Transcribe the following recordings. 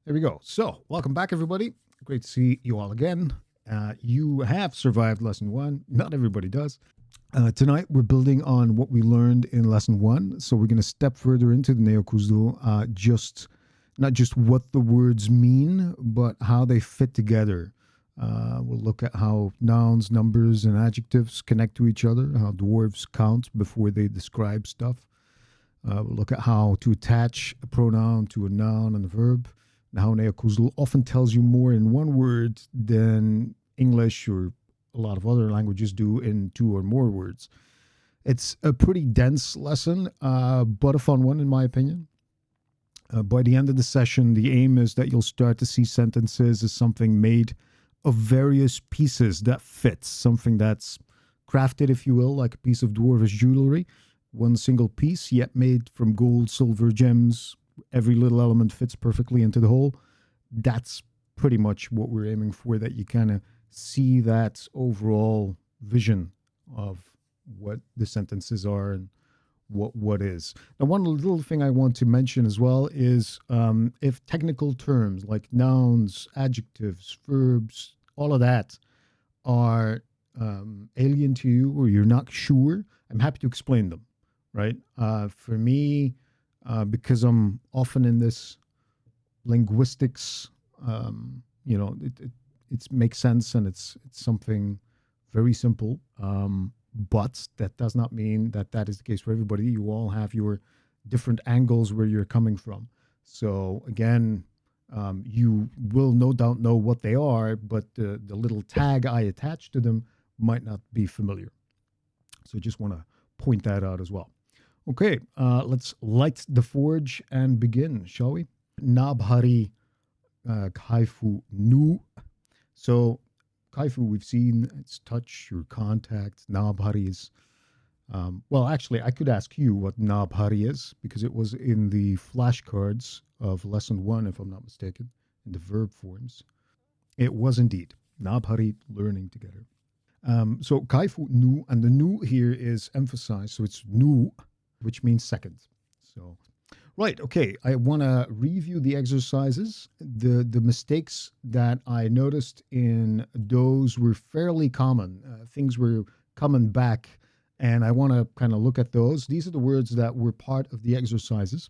There we go. So, welcome back, everybody. Great to see you all again. You have survived lesson one. Not everybody does. Tonight, we're building on what we learned in lesson one. So, we're going to step further into the Neo-Khuzdul, not just what the words mean, but how they fit together. We'll look at how nouns, numbers, and adjectives connect to each other, how dwarves count before they describe stuff. We'll look at how to attach a pronoun to a noun and a verb, and how Neo-Khuzdul often tells you more in one word than English or a lot of other languages do in two or more words. It's a pretty dense lesson, but a fun one in my opinion. By the end of the session, the aim is that you'll start to see sentences as something made of various pieces that fits, something that's crafted, if you will, like a piece of Dwarvish jewelry. One single piece, yet made from gold, silver, gems. Every little element fits perfectly into the whole. That's pretty much what we're aiming for, that you kind of see that overall vision of what the sentences are and what is. Now, one little thing I want to mention as well is if technical terms like nouns, adjectives, verbs, all of that are alien to you or you're not sure, I'm happy to explain them, right? For me, because I'm often in this linguistics, it makes sense and it's something very simple. But that does not mean that that is the case for everybody. You all have your different angles where you're coming from. So again, you will no doubt know what they are, but the little tag I attach to them might not be familiar. So just want to point that out as well. Okay, let's light the forge and begin, shall we? Nabhari kaifu nu. So kaifu, we've seen, it's touch or contact. Nabhari is, well, actually, I could ask you what Nabhari is, because it was in the flashcards of lesson one, if I'm not mistaken, in the verb forms. It was indeed. Nabhari, learning together. So kaifu nu, and the nu here is emphasized, so it's nu, which means second. So, right, okay, I want to review the exercises. The mistakes that I noticed in those were fairly common. Things were coming back, and I want to kind of look at those. These are the words that were part of the exercises.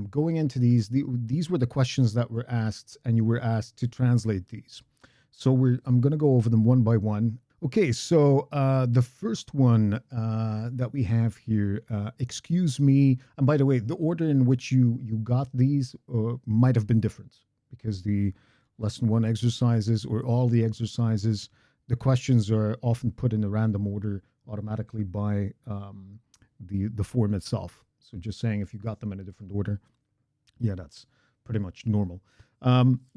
Going into these were the questions that were asked, and you were asked to translate these. So I'm going to go over them one by one. Okay, so the first one that we have here, excuse me, and by the way, the order in which you got these might have been different, because the lesson one exercises or all the exercises, the questions are often put in a random order automatically by the form itself. So just saying, if you got them in a different order, yeah, that's pretty much normal.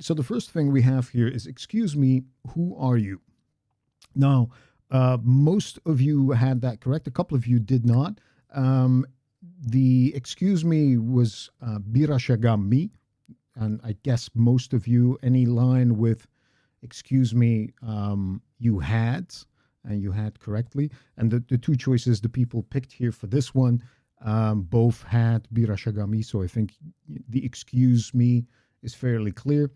So the first thing we have here is, excuse me, who are you? Now, most of you had that correct. A couple of you did not. The excuse me was birashagami, and I guess most of you, any line with excuse me, you had, and you had correctly. And the two choices the people picked here for this one both had birashagami, so I think the excuse me is fairly clear.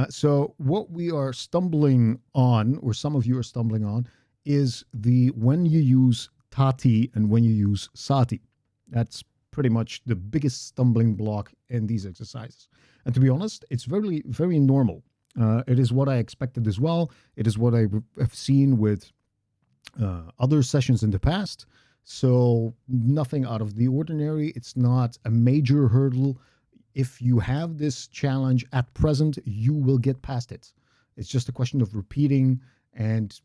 So what we are stumbling on, or some of you are stumbling on, is when you use tati and when you use sati. That's pretty much the biggest stumbling block in these exercises. And to be honest, it's very, very normal. It is what I expected as well. It is what I have seen with other sessions in the past. So nothing out of the ordinary. It's not a major hurdle. If you have this challenge at present, you will get past it. It's just a question of repeating, and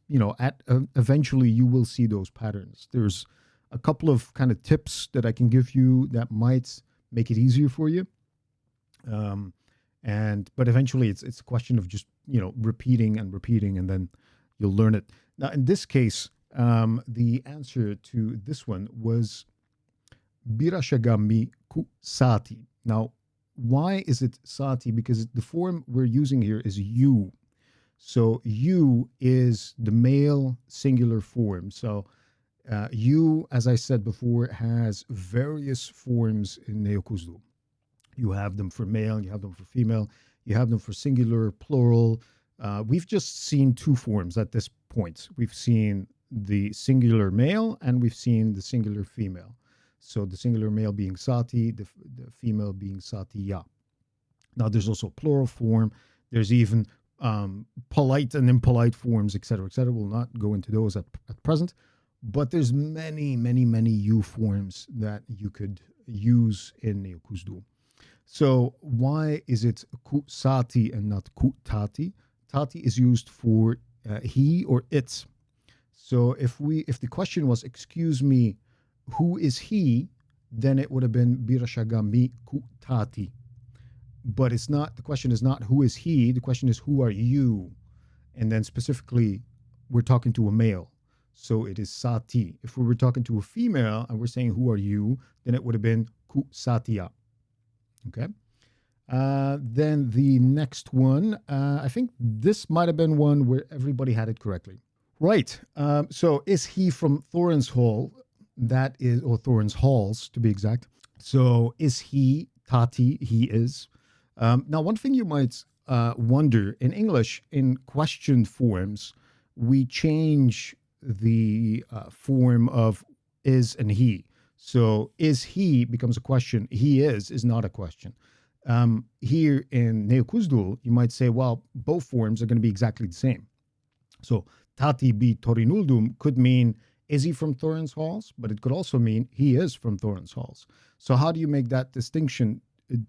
eventually you will see those patterns. There's a couple of kind of tips that I can give you that might make it easier for you. But eventually it's a question of just repeating and repeating, and then you'll learn it. Now in this case, the answer to this one was birashagami ku sati. Now, why is it sati? Because the form we're using here is you. So you is the male singular form. So you, as I said before, has various forms in Neo-Khuzdul. You have them for male, you have them for female, You have them for singular, plural. We've just seen two forms at this point. We've seen the singular male and we've seen the singular female. So the singular male being sati, the female being satiya. Now there's also plural form. There's even polite and impolite forms, etc., etc. We'll not go into those at present, but there's many you forms that you could use in Neo-Khuzdul. So why is it ku sati and not ku tati? Tati is used for he or it. So if the question was, excuse me, who is he, then it would have been birashagami ku tati. But it's not, the question is not who is he, the question is who are you? And then specifically, we're talking to a male. So it is sati. If we were talking to a female and we're saying who are you, then it would have been ku satya. Okay. Then the next one, I think this might have been one where everybody had it correctly. Right. So is he from Thorin's Hall? That is, or Thorin's Halls to be exact. So is he Tati? He is. Now, one thing you might wonder, in English, in question forms, we change the form of is and he. So is he becomes a question. He is not a question. Here in Neo-Khuzdul, you might say, well, both forms are going to be exactly the same. So Tati bi Torinuldum could mean, is he from Thorin's Halls? But it could also mean he is from Thorin's Halls. So how do you make that distinction?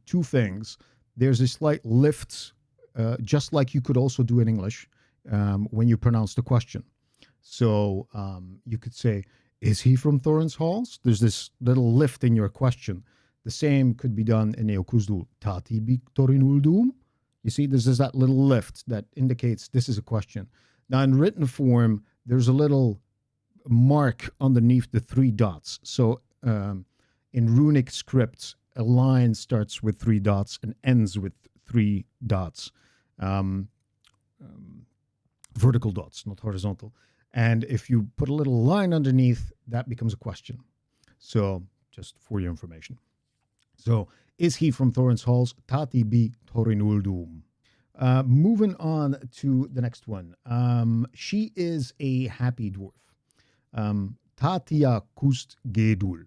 Two things. There's a slight lift, just like you could also do in English when you pronounce the question. So you could say, is he from Thorin's Halls? There's this little lift in your question. The same could be done in Neo-Khuzdul. Tati bi Torinuldum. You see, there's that little lift that indicates this is a question. Now, in written form, there's a little mark underneath the three dots. So in runic scripts, a line starts with three dots and ends with three dots. Vertical dots, not horizontal. And if you put a little line underneath, that becomes a question. So just for your information. So, is he from Thorin's Halls? Tati bi Torinuldum. Moving on to the next one. She is a happy dwarf. Tatia kust gedul.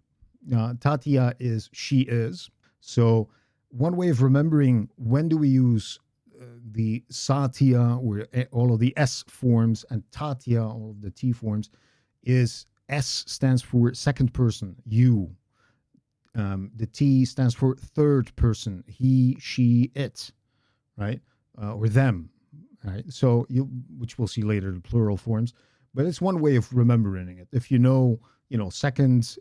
Tatia is she is. So one way of remembering when do we use the Satya or all of the S forms and Tatia, all of the T forms, is S stands for second person, you. The T stands for third person, he, she, it, right? Or them, right? So which we'll see later, the plural forms. But it's one way of remembering it. If you know, second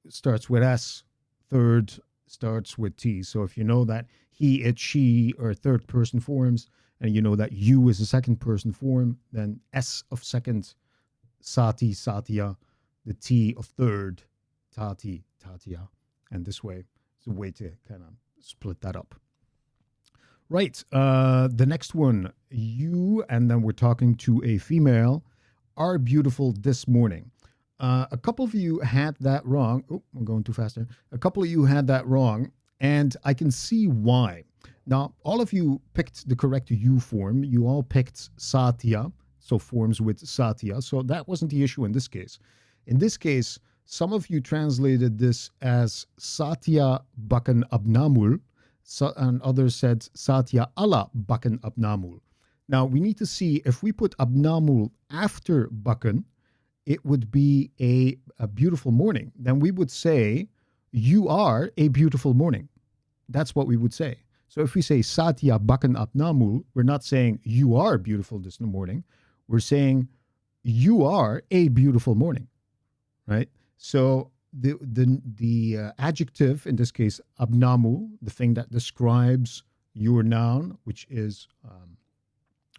starts with S, third starts with T. So if you know that he, it, she are third person forms, and you know that you is a second person form, then S of second, Sati, Satya, the T of third, Tati, Tatia. And this way, it's a way to kind of split that up. Right. The next one, you, and then we're talking to a female, are beautiful this morning. A couple of you had that wrong. Oh, I'm going too fast there. A couple of you had that wrong, and I can see why. Now, all of you picked the correct you form. You all picked Satya, so forms with Satya. So that wasn't the issue in this case. In this case, some of you translated this as Satya bakan abnamul, and others said Satya ala bakan abnamul. Now, we need to see if we put abnamul after bakan, it would be a beautiful morning. Then we would say, you are a beautiful morning. That's what we would say. So if we say Satya bakan abnamul, we're not saying you are beautiful this morning. We're saying you are a beautiful morning, right? So the adjective, in this case, abnamu, the thing that describes your noun, which is,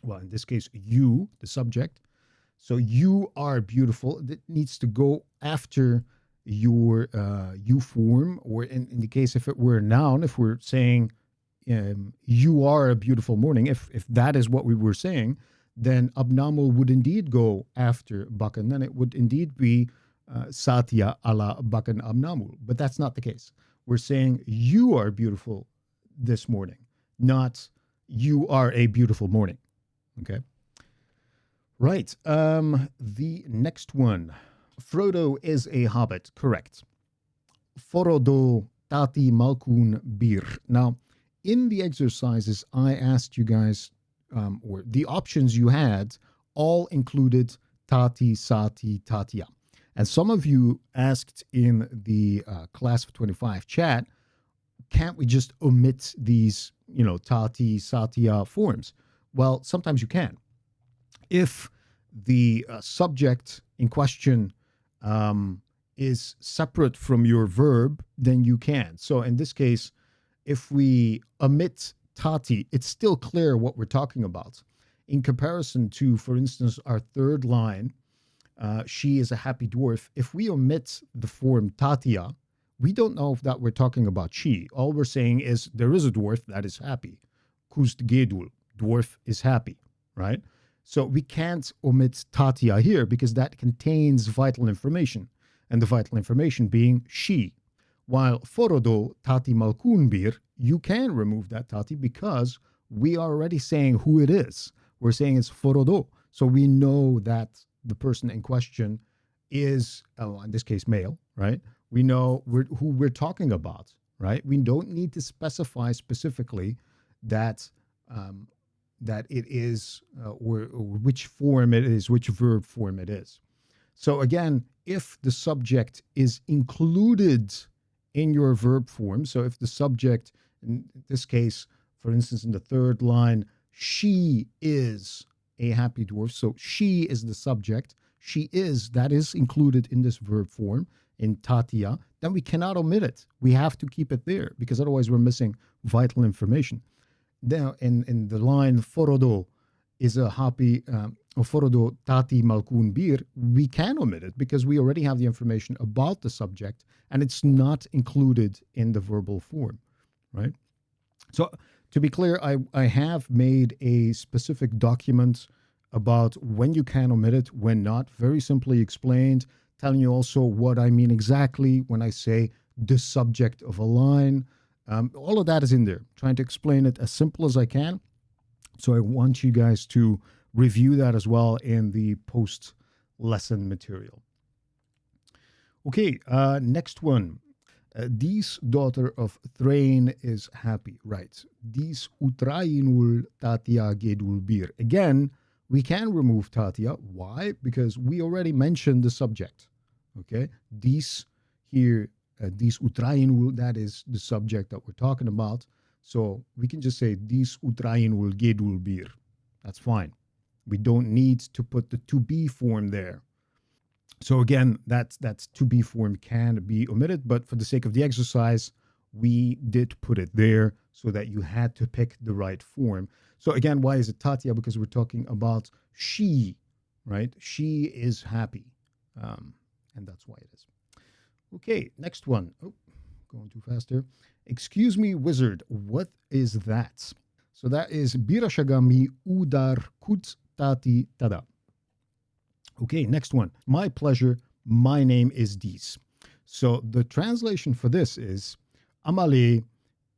well, in this case, you, the subject. So you are beautiful. It needs to go after your you form, or in the case, if it were a noun, if we're saying you are a beautiful morning, if that is what we were saying, then abnamu would indeed go after bakan, then it would indeed be Satya ala bakan abnamul. But that's not the case. We're saying you are beautiful this morning, not You are a beautiful morning. Okay. Right. The next one. Frodo is a hobbit. Correct. Forodo tati malkun bir. Now, in the exercises, I asked you guys, or the options you had all included tati, sati, tatia. And some of you asked in the class of 25 chat, can't we just omit these, tati, satia forms? Well, sometimes you can. If the subject in question is separate from your verb, then you can. So in this case, if we omit tati, it's still clear what we're talking about. In comparison to, for instance, our third line, she is a happy dwarf. If we omit the form tatia, we don't know if that we're talking about she. All we're saying is there is a dwarf that is happy. Neo-Khuzdul, dwarf is happy, right? So we can't omit tatia here because that contains vital information, and the vital information being she. While forodo tati malkunbir, you can remove that tati because we are already saying who it is. We're saying it's forodo. So we know that the person in question is, in this case, male, right? We know who we're talking about, right? We don't need to specify specifically that that it is or which form it is, which verb form it is. So again, if the subject is included in your verb form, so if the subject, in this case, for instance, in the third line, she is a happy dwarf, so she is the subject, she is, that is included in this verb form, in tatia, then we cannot omit it. We have to keep it there because otherwise we're missing vital information. Now, in the line forodo is a happy, forodo tati malkun bir, we can omit it because we already have the information about the subject and it's not included in the verbal form, right? So to be clear, I have made a specific document about when you can omit it, when not, very simply explained, telling you also what I mean exactly when I say the subject of a line. All of that is in there, trying to explain it as simple as I can. So I want you guys to review that as well in the post lesson material. Okay, next one. Dies daughter of Thrain is happy, right? Dies utrainul tatia gedul bir. Again, we can remove tatia. Why? Because we already mentioned the subject. Okay, dies here, dies utrainul, that is the subject that we're talking about. So we can just say dies utrainul gedul bir. That's fine. We don't need to put the to be form there. So again, that's to be form can be omitted, but for the sake of the exercise, we did put it there so that you had to pick the right form. So again, why is it tatia? Because we're talking about she, right? She is happy, and that's why it is. Okay, next one. Oh, going too fast here. Excuse me, wizard. What is that? So that is birashagami udar kut tati tada. Okay, next one. My pleasure. My name is Dies. So the translation for this is Amale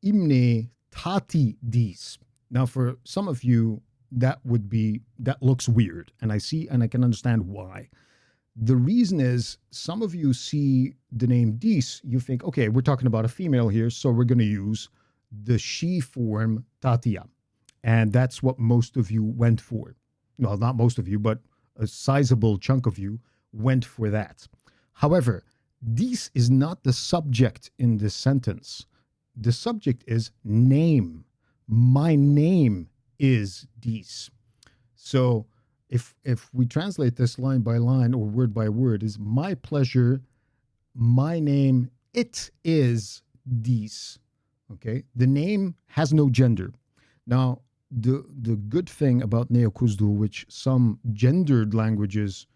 imne tati Dies. Now, for some of you, that looks weird, and I can understand why. The reason is some of you see the name Dies, you think, okay, we're talking about a female here, so we're going to use the she form tatia. And that's what most of you went for. Well, not most of you, but a sizable chunk of you went for that. However, Dies is not the subject in this sentence. The subject is name. My name is Dies. So if we translate this line by line or word by word, is my pleasure, my name, it is Dies. Okay, the name has no gender. Now, the good thing about Neo-Khuzdul, which some gendered languages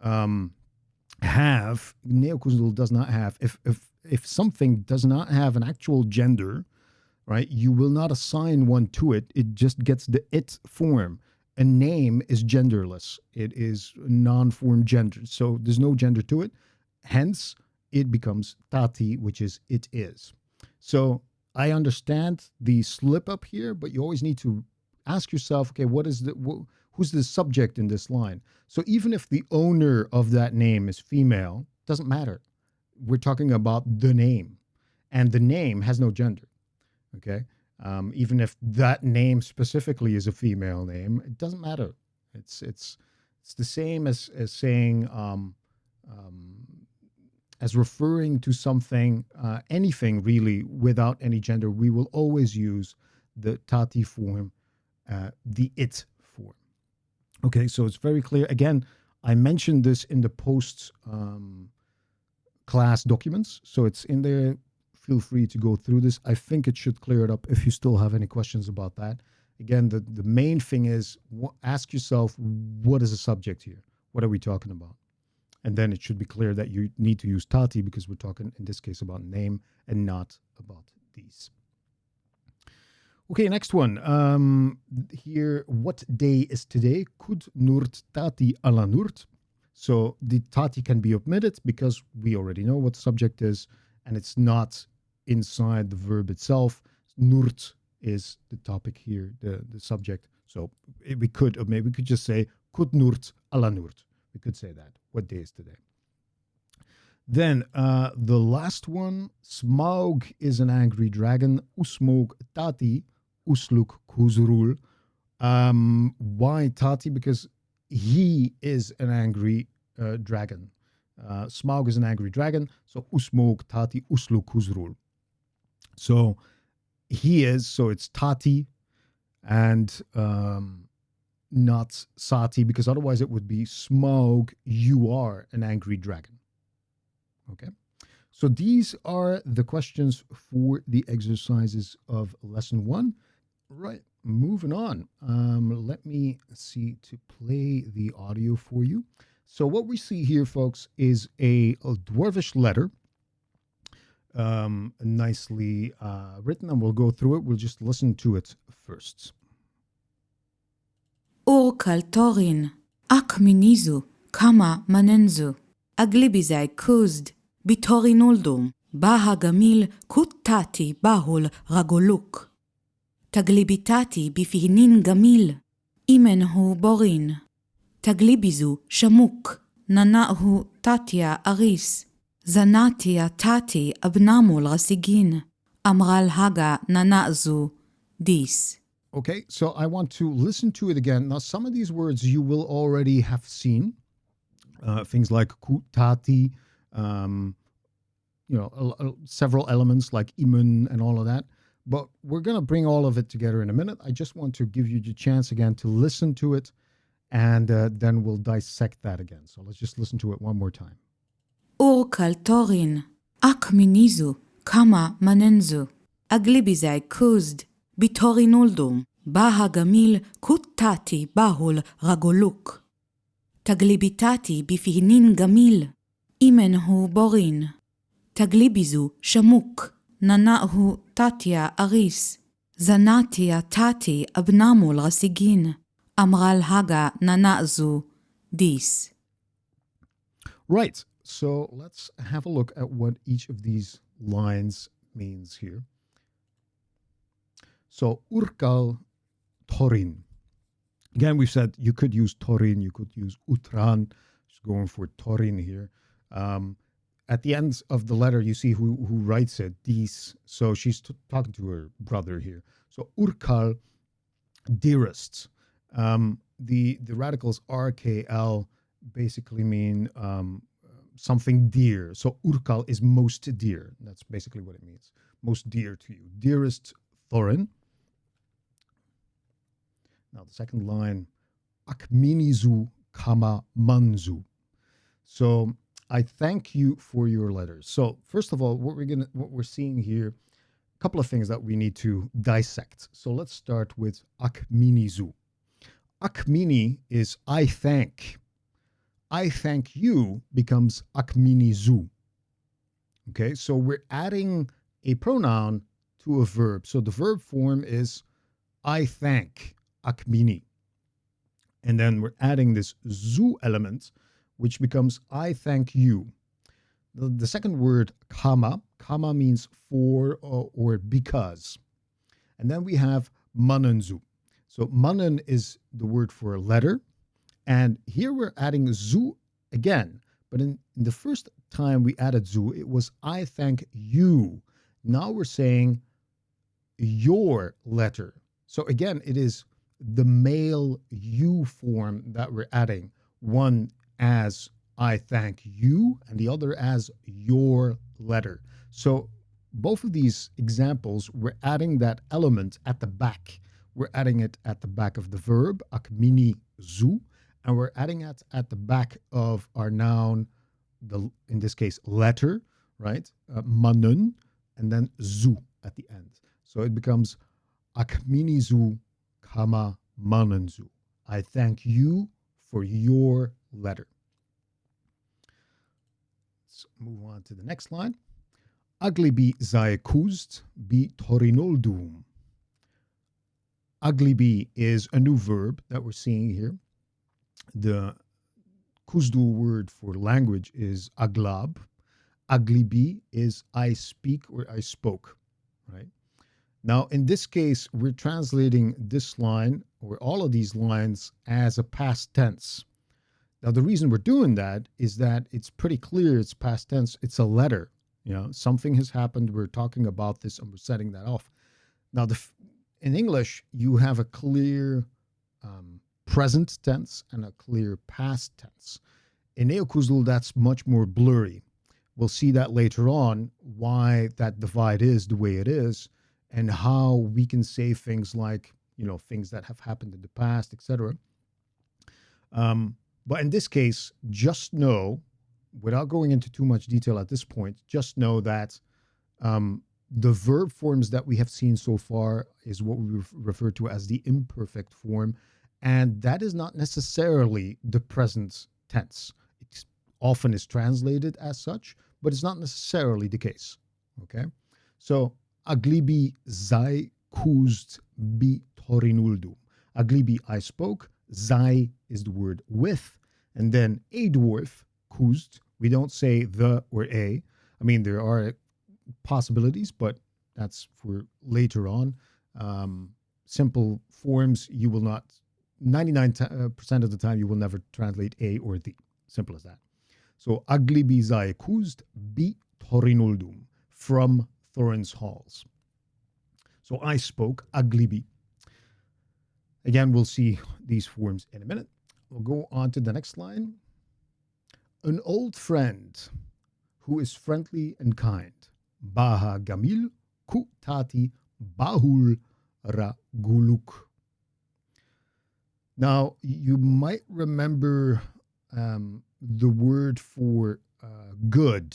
have, Neo-Khuzdul does not have. If something does not have an actual gender, right, you will not assign one to it. It just gets the it form. A name is genderless. It is non-form gender. So there's no gender to it. Hence, it becomes tati, which is it is. So I understand the slip up here, but you always need to ask yourself, okay, who's the subject in this line? So even if the owner of that name is female, doesn't matter. We're talking about the name, and the name has no gender. Okay, even if that name specifically is a female name, it doesn't matter. It's the same as saying as referring to something, anything really, without any gender. We will always use the tati form, the it form. Okay, so it's very clear. Again, I mentioned this in the post class documents, so it's in there. Feel free to go through this. I think it should clear it up if you still have any questions about that. Again, the main thing is ask yourself, what is the subject here? What are we talking about? And then it should be clear that you need to use tati because we're talking in this case about name and not about these. Okay, next one. Here, what day is today? Kud nurt tati ala nurt. So the tati can be omitted because we already know what the subject is, and it's not inside the verb itself. Nurt is the topic here, the subject. So we could, or maybe we could just say kud nurt ala nurt. We could say that. What day is today? Then the last one, Smaug is an angry dragon. Usmog tati usluk kuzrul. Why tati? Because he is an angry dragon. Smaug is an angry dragon. So usmog tati usluk kuzrul. So he is, so it's tati and not sati, because otherwise it would be Smaug, you are an angry dragon. Okay, so these are the questions for the exercises of lesson 1. Right, moving on. Let me see to play the audio for you. So what we see here, folks, is a Dwarvish letter, nicely written, and we'll go through it. We'll just listen to it first. Urkal torin, ak minizu, kama manenzu, aglibizai kuzd, bitorin uldum, baha gamil kuttati bahul ragoluk. Taglibitati bifihnin gamil, imenhu borin. Taglibizu shamuk, nanahu tatia aris, zanatia tati abnamul rasigin, amral haga nanazu dis. Okay, so I want to listen to it again. Now, some of these words you will already have seen. Things like kutati, several elements like imun and all of that. But we're going to bring all of it together in a minute. I just want to give you the chance again to listen to it, and then we'll dissect that again. So let's just listen to it one more time. Urkal torin, ak minizu, kama manenzu, aglibizai kuzd, bitorin uldum, baha gamil kuttati bahul ragoluk. Taglibitati bifihnin gamil, imenhu borin. Taglibizu shamuk, nanahu tatia aris, zanatia tati abnamul rasigin, amral haga nanazu dis. Right, so let's have a look at what each of these lines means here. So, urkal torin. Again, we've said you could use torin, you could use utran. Just going for torin here. At the end of the letter, you see who writes it, dis. So she's talking to her brother here. So, urkal, dearest. The radicals RKL basically mean something dear. So, urkal is most dear. That's basically what it means. Most dear to you. Dearest Thorin. Now, the second line, akminizu kama manzu. So, I thank you for your letters. So, first of all, what we're seeing here, a couple of things that we need to dissect. So, let's start with akminizu. Akmini is I thank. I thank you becomes akminizu. Okay, so we're adding a pronoun to a verb. So, the verb form is I thank. Akmini. And then we're adding this zu element, which becomes I thank you. The second word, kama means for or because. And then we have manenzu. So manen is the word for letter. And here we're adding zu again. But in the first time we added zu, it was I thank you. Now we're saying your letter. So again, it is the male you form that we're adding. One as I thank you, and the other as your letter. So both of these examples, we're adding that element at the back. We're adding it at the back of the verb, akmini zu, and we're adding it at the back of our noun, in this case, letter, right? Manun, and then zu at the end. So it becomes akmini zu kama manun zu. I thank you for your letter. Let's move on to the next line. Aglibi zaekust bi torinoldum. Aglibi is a new verb that we're seeing here. The Khuzdul word for language is aglab. Aglibi is I speak or I spoke, right? Now, in this case, we're translating this line or all of these lines as a past tense. Now, the reason we're doing that is that it's pretty clear it's past tense. It's a letter. Something has happened. We're talking about this and we're setting that off. Now, in English, you have a clear present tense and a clear past tense. In Neo-Khuzdul, that's much more blurry. We'll see that later on, why that divide is the way it is, and how we can say things like, things that have happened in the past, etc. But in this case, just know, without going into too much detail at this point, just know that the verb forms that we have seen so far is what we refer to as the imperfect form, and that is not necessarily the present tense. It often is translated as such, but it's not necessarily the case. Okay? So, aglibi zai kust bi torinuldu. Aglibi, I spoke. Zai is the word with. And then a dwarf, kust. We don't say the or a. I mean, there are possibilities, but that's for later on. Simple forms, you will not, 99% of the time, you will never translate a or the. Simple as that. So, aglibi zai kust bi torinoldum, from Thorin's halls. So, I spoke, aglibi. Again, we'll see these forms in a minute. We'll go on to the next line. An old friend who is friendly and kind. Baha gamil ku tati bahul ra guluk. Now, you might remember the word for good.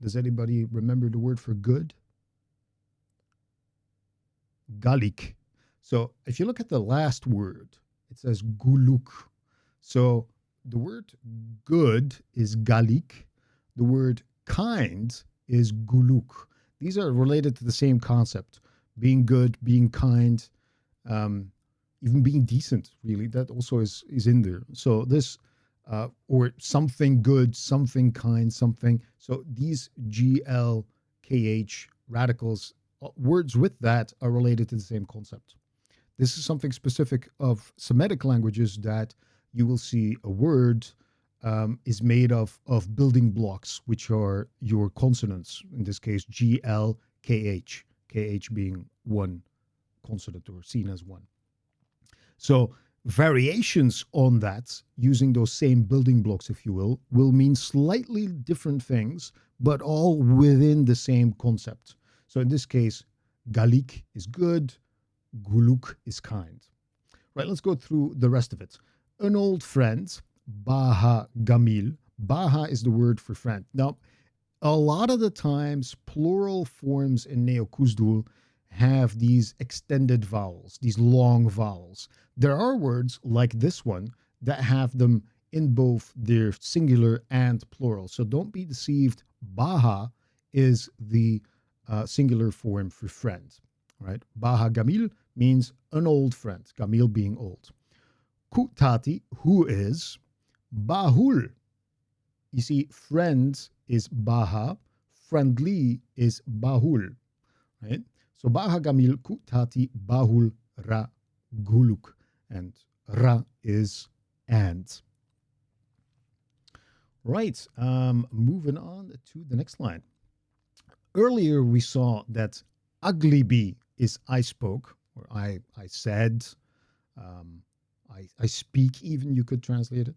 Does anybody remember the word for good? Galik. So if you look at the last word, it says guluk. So the word good is galik. The word kind is guluk. These are related to the same concept. Being good, being kind, even being decent, really. That also is in there. So this, or something good, something kind, something. So these GLKH radicals, words with that are related to the same concept. This is something specific of Semitic languages, that you will see a word is made of building blocks, which are your consonants. In this case, G, L, K, H. K, H being one consonant or seen as one. So variations on that, using those same building blocks, if you will mean slightly different things, but all within the same concept. So in this case, galik is good, guluk is kind. Right, let's go through the rest of it. An old friend, baha gamil. Baha is the word for friend. Now, a lot of the times, plural forms in Neo-Khuzdul have these extended vowels, these long vowels. There are words like this one that have them in both their singular and plural. So don't be deceived. Baha is the singular form for friend, right? Baha gamil means an old friend, gamil being old. Kutati, who is. Bahul. You see, friend is baha, friendly is bahul, right? So baha gamil kutati bahul ra guluk, and ra is and. Right. Moving on to the next line. Earlier we saw that aglibi is I spoke, or I said, um, I speak, even you could translate it.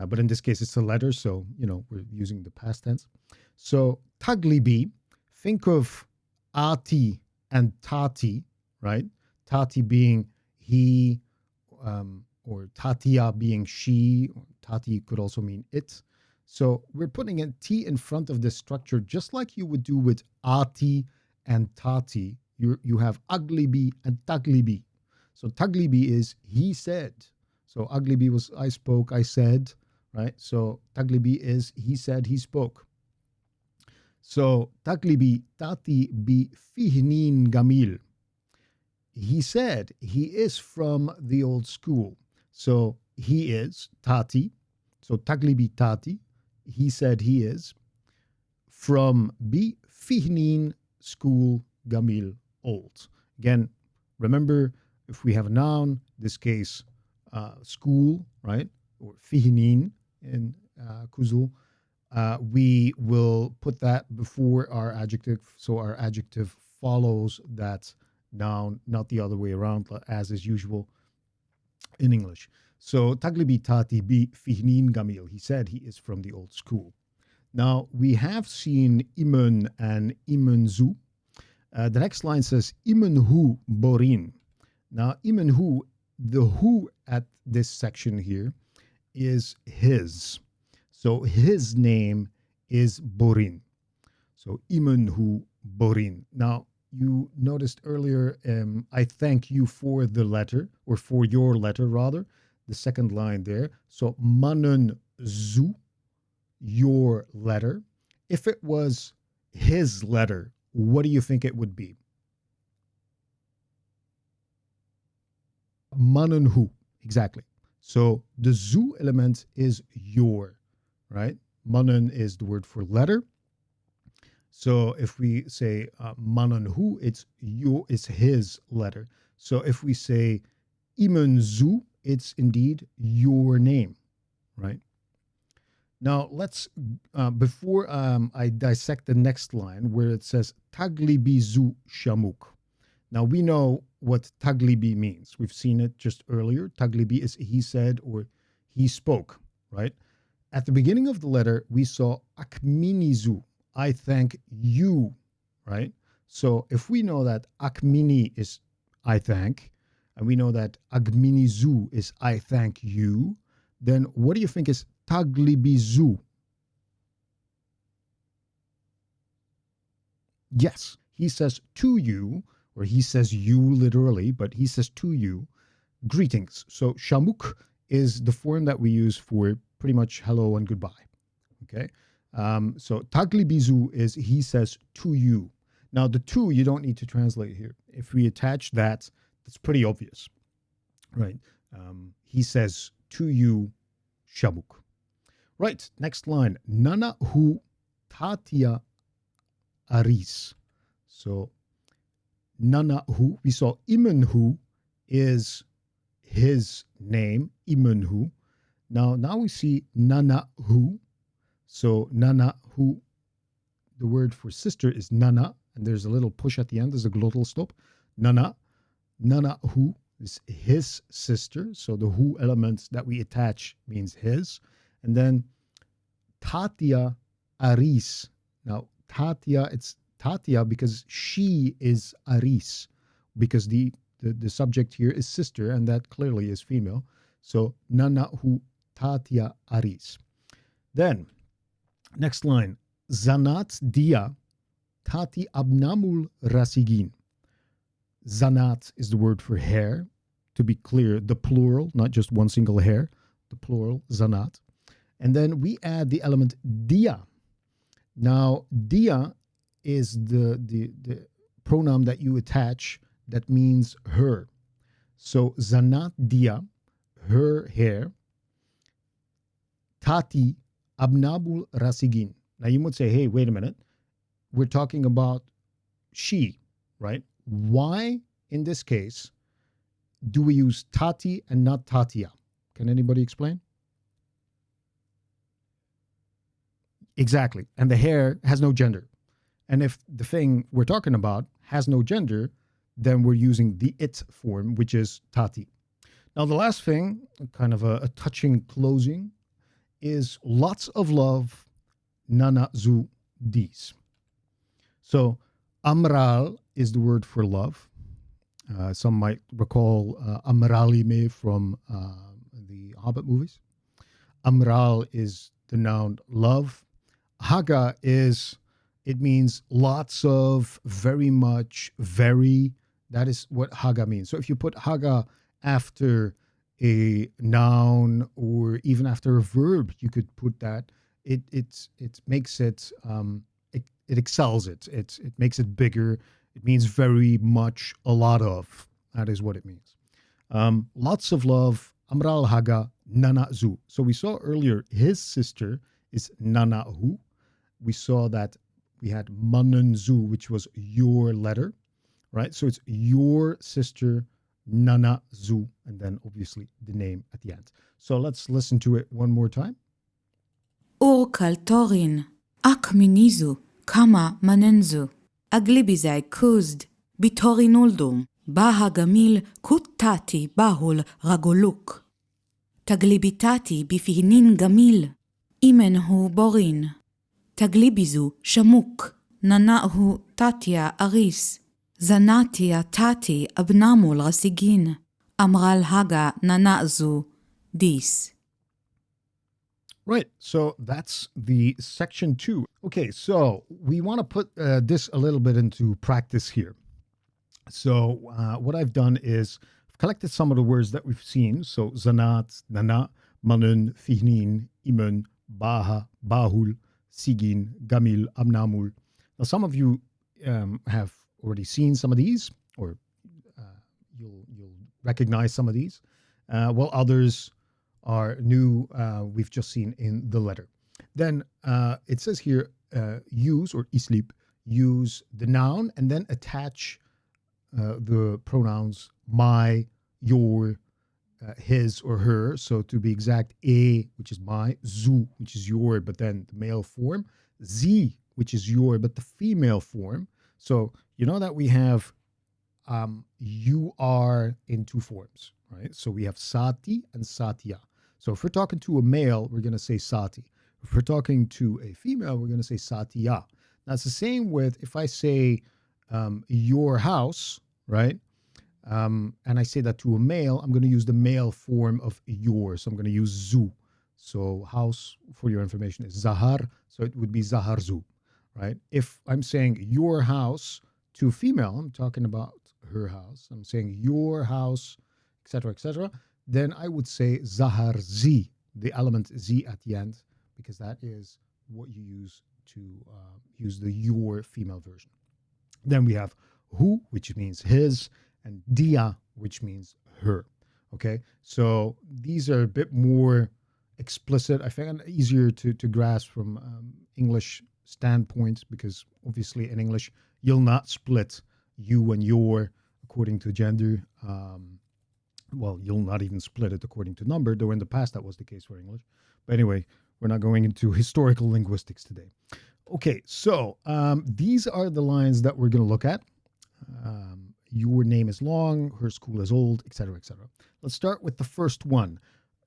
But in this case, it's a letter, so we're using the past tense. So taglibi, think of ati and tati, right? Tati being he, or tatia being she. Or tati could also mean it. So we're putting a t in front of this structure, just like you would do with ati and tati. You have aglibi and taglibi. So taglibi is he said. So aglibi was I spoke, I said, right? So taglibi is he said, he spoke. So taglibi tati bi fihnin gamil. He said he is from the old school. So he is tati. So taglibi tati. He said he is from bi fihnin school gamil old. Again, remember, if we have a noun, this case, school, right? Or fihnin in Khuzdul, we will put that before our adjective. So our adjective follows that noun, not the other way around, as is usual in English. So taglibi tati bi fihnin gamil. He said he is from the old school. Now we have seen imun and imunzu. The next line says imunhu borin. Now imunhu, the who at this section here is his. So his name is Borin. So imunhu borin. Now you noticed earlier, I thank you for the letter, or for your letter rather, the second line there. So manun zu, your letter. If it was his letter, what do you think it would be? Manunhu, exactly. So the zu element is your, right? Manun is the word for letter. So if we say manunhu, it's his letter. So if we say imunzu, it's indeed your name, right? Now let's, before I dissect the next line where it says taglibizu shamuk. Now we know what taglibi means. We've seen it just earlier. Taglibi is he said or he spoke, right? At the beginning of the letter, we saw akminizu, I thank you, right? So if we know that akmini is I thank, and we know that agminizu is I thank you, then what do you think is taglibizu? Yes, he says to you, or he says you literally, but he says to you, greetings. So shamuk is the form that we use for pretty much hello and goodbye. Okay. So taglibizu is he says to you. Now the to you don't need to translate here. If we attach that, that's pretty obvious, right? He says to you, shamuk. Right. Next line. Nana hu tatia aris. So Nana hu, we saw imunhu is his name, imunhu. Now we see Nana hu. So Nana hu, the word for sister is Nana, and there's a little push at the end. There's a glottal stop. Nana hu is his sister. So the hu element that we attach means his. And then Tatia aris. Now Tatia, it's Tatia because she is aris, because the subject here is sister, and that clearly is female. So Nana hu Tatia aris. Then next line, Zanat dia tati abnamul rasigin. Zanat is the word for hair. To be clear, the plural, not just one single hair, the plural, zanat. And then we add the element dia. Now, dia is the pronoun that you attach that means her. So zanat dia, her hair, tati abnabul rasigin. Now you would say, hey, wait a minute. We're talking about she, right? Why, in this case, do we use tati and not tatia? Can anybody explain? Exactly. And the hair has no gender. And if the thing we're talking about has no gender, then we're using the it form, which is tati. Now, the last thing, kind of a touching closing, is lots of love, nana zu dis. So, amral is the word for love. Some might recall Amralime from the Hobbit movies. Amral is the noun love. Haga it means lots of, very much, very. That is what Haga means. So if you put Haga after a noun or even after a verb, you could put that. It makes it, it excels it. It makes it bigger. It means very much, a lot of. That is what it means. Lots of love. Amral Haga Nana Zu. So we saw earlier his sister is Nana Hu. We saw that we had Manan Zu, which was your letter, right? So it's your sister Nana Zu, and then obviously the name at the end. So let's listen to it one more time. Ur kaltorin, ak minizu, kama manenzu. Aglibizai kuzd, bitorin uldum, baha gamil kuttati bahul ragoluk. Taglibitati bifihnin gamil, imen hu borin. Taglibizu shamuk, nanahu tatia aris. Zanatia tati abnamul rasigin, amral haga nanazu dis. Right. So that's the section 2. Okay. So we want to put this a little bit into practice here. So what I've done is I've collected some of the words that we've seen. So zanat, nana, manun, fihnin, imun, baha, bahul, sigin, gamil, abnamul. Now, some of you have already seen some of these, or you'll recognize some of these, while others are new. We've just seen in the letter. Then it says here, use or islip, use the noun and then attach the pronouns my, your, his or her. So to be exact, a, which is my, zu, which is your, but then the male form, z, which is your, but the female form. So you know that we have you are in two forms, right? So we have sati and satya. So if we're talking to a male, we're going to say sati. If we're talking to a female, we're going to say satya. Now it's the same with if I say your house, right? And I say that to a male, I'm going to use the male form of your. So I'm going to use zu. So house, for your information, is zahar. So it would be zahar zu, right? If I'm saying your house to a female, I'm talking about her house. I'm saying your house, etc., then I would say zahar zi, the element z at the end, because that is what you use to use the your female version. Then we have hu, which means his, and dia, which means her. Okay, so these are a bit more explicit. I find it easier to grasp from English standpoint, because obviously in English you'll not split you and your according to gender. Well, you'll not even split it according to number, though in the past that was the case for English. But anyway, we're not going into historical linguistics today. Okay, so these are the lines that we're going to look at. Your name is long, her school is old, etc., etc. Let's start with the first one.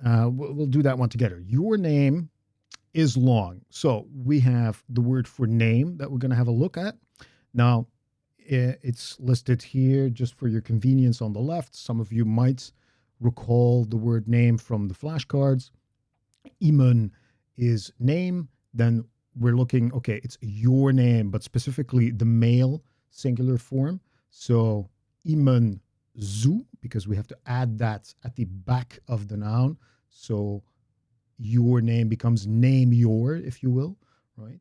We'll do that one together. Your name is long. So we have the word for name that we're going to have a look at. Now, it's listed here just for your convenience on the left. Some of you might recall the word name from the flashcards. Imun is name. Then we're looking, okay, it's your name, but specifically the male singular form. So imun zu, because we have to add that at the back of the noun. So your name becomes name your, if you will, right?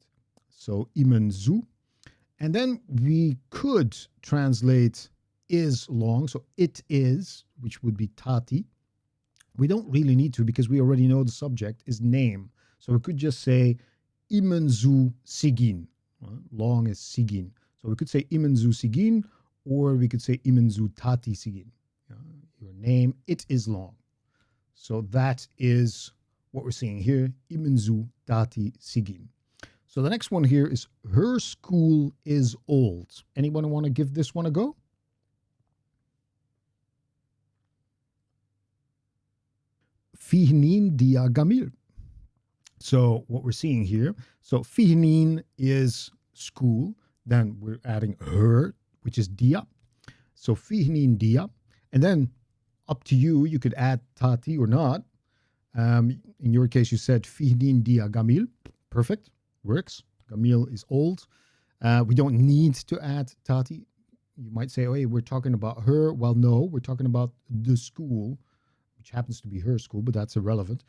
So imun zu. And then we could translate is long. So it is, which would be tati. We don't really need to, because we already know the subject is name. So we could just say imenzu sigin. Long is sigin. So we could say imenzu sigin, or we could say imenzu tati sigin. your name. It is long. So that is what we're seeing here. Imenzu dati sigin. So the next one here is her school is old. Anyone want to give this one a go? Fihnin dia gamil. So what we're seeing here, so fihnin is school, then we're adding her, which is dia. So fihnin dia, and then up to you, you could add tati or not. In your case, you said fihnin dia gamil. Perfect, works. Gamil is old. We don't need to add tati. You might say, oh, hey, we're talking about her. Well, no, we're talking about the school, which happens to be her school, but that's irrelevant.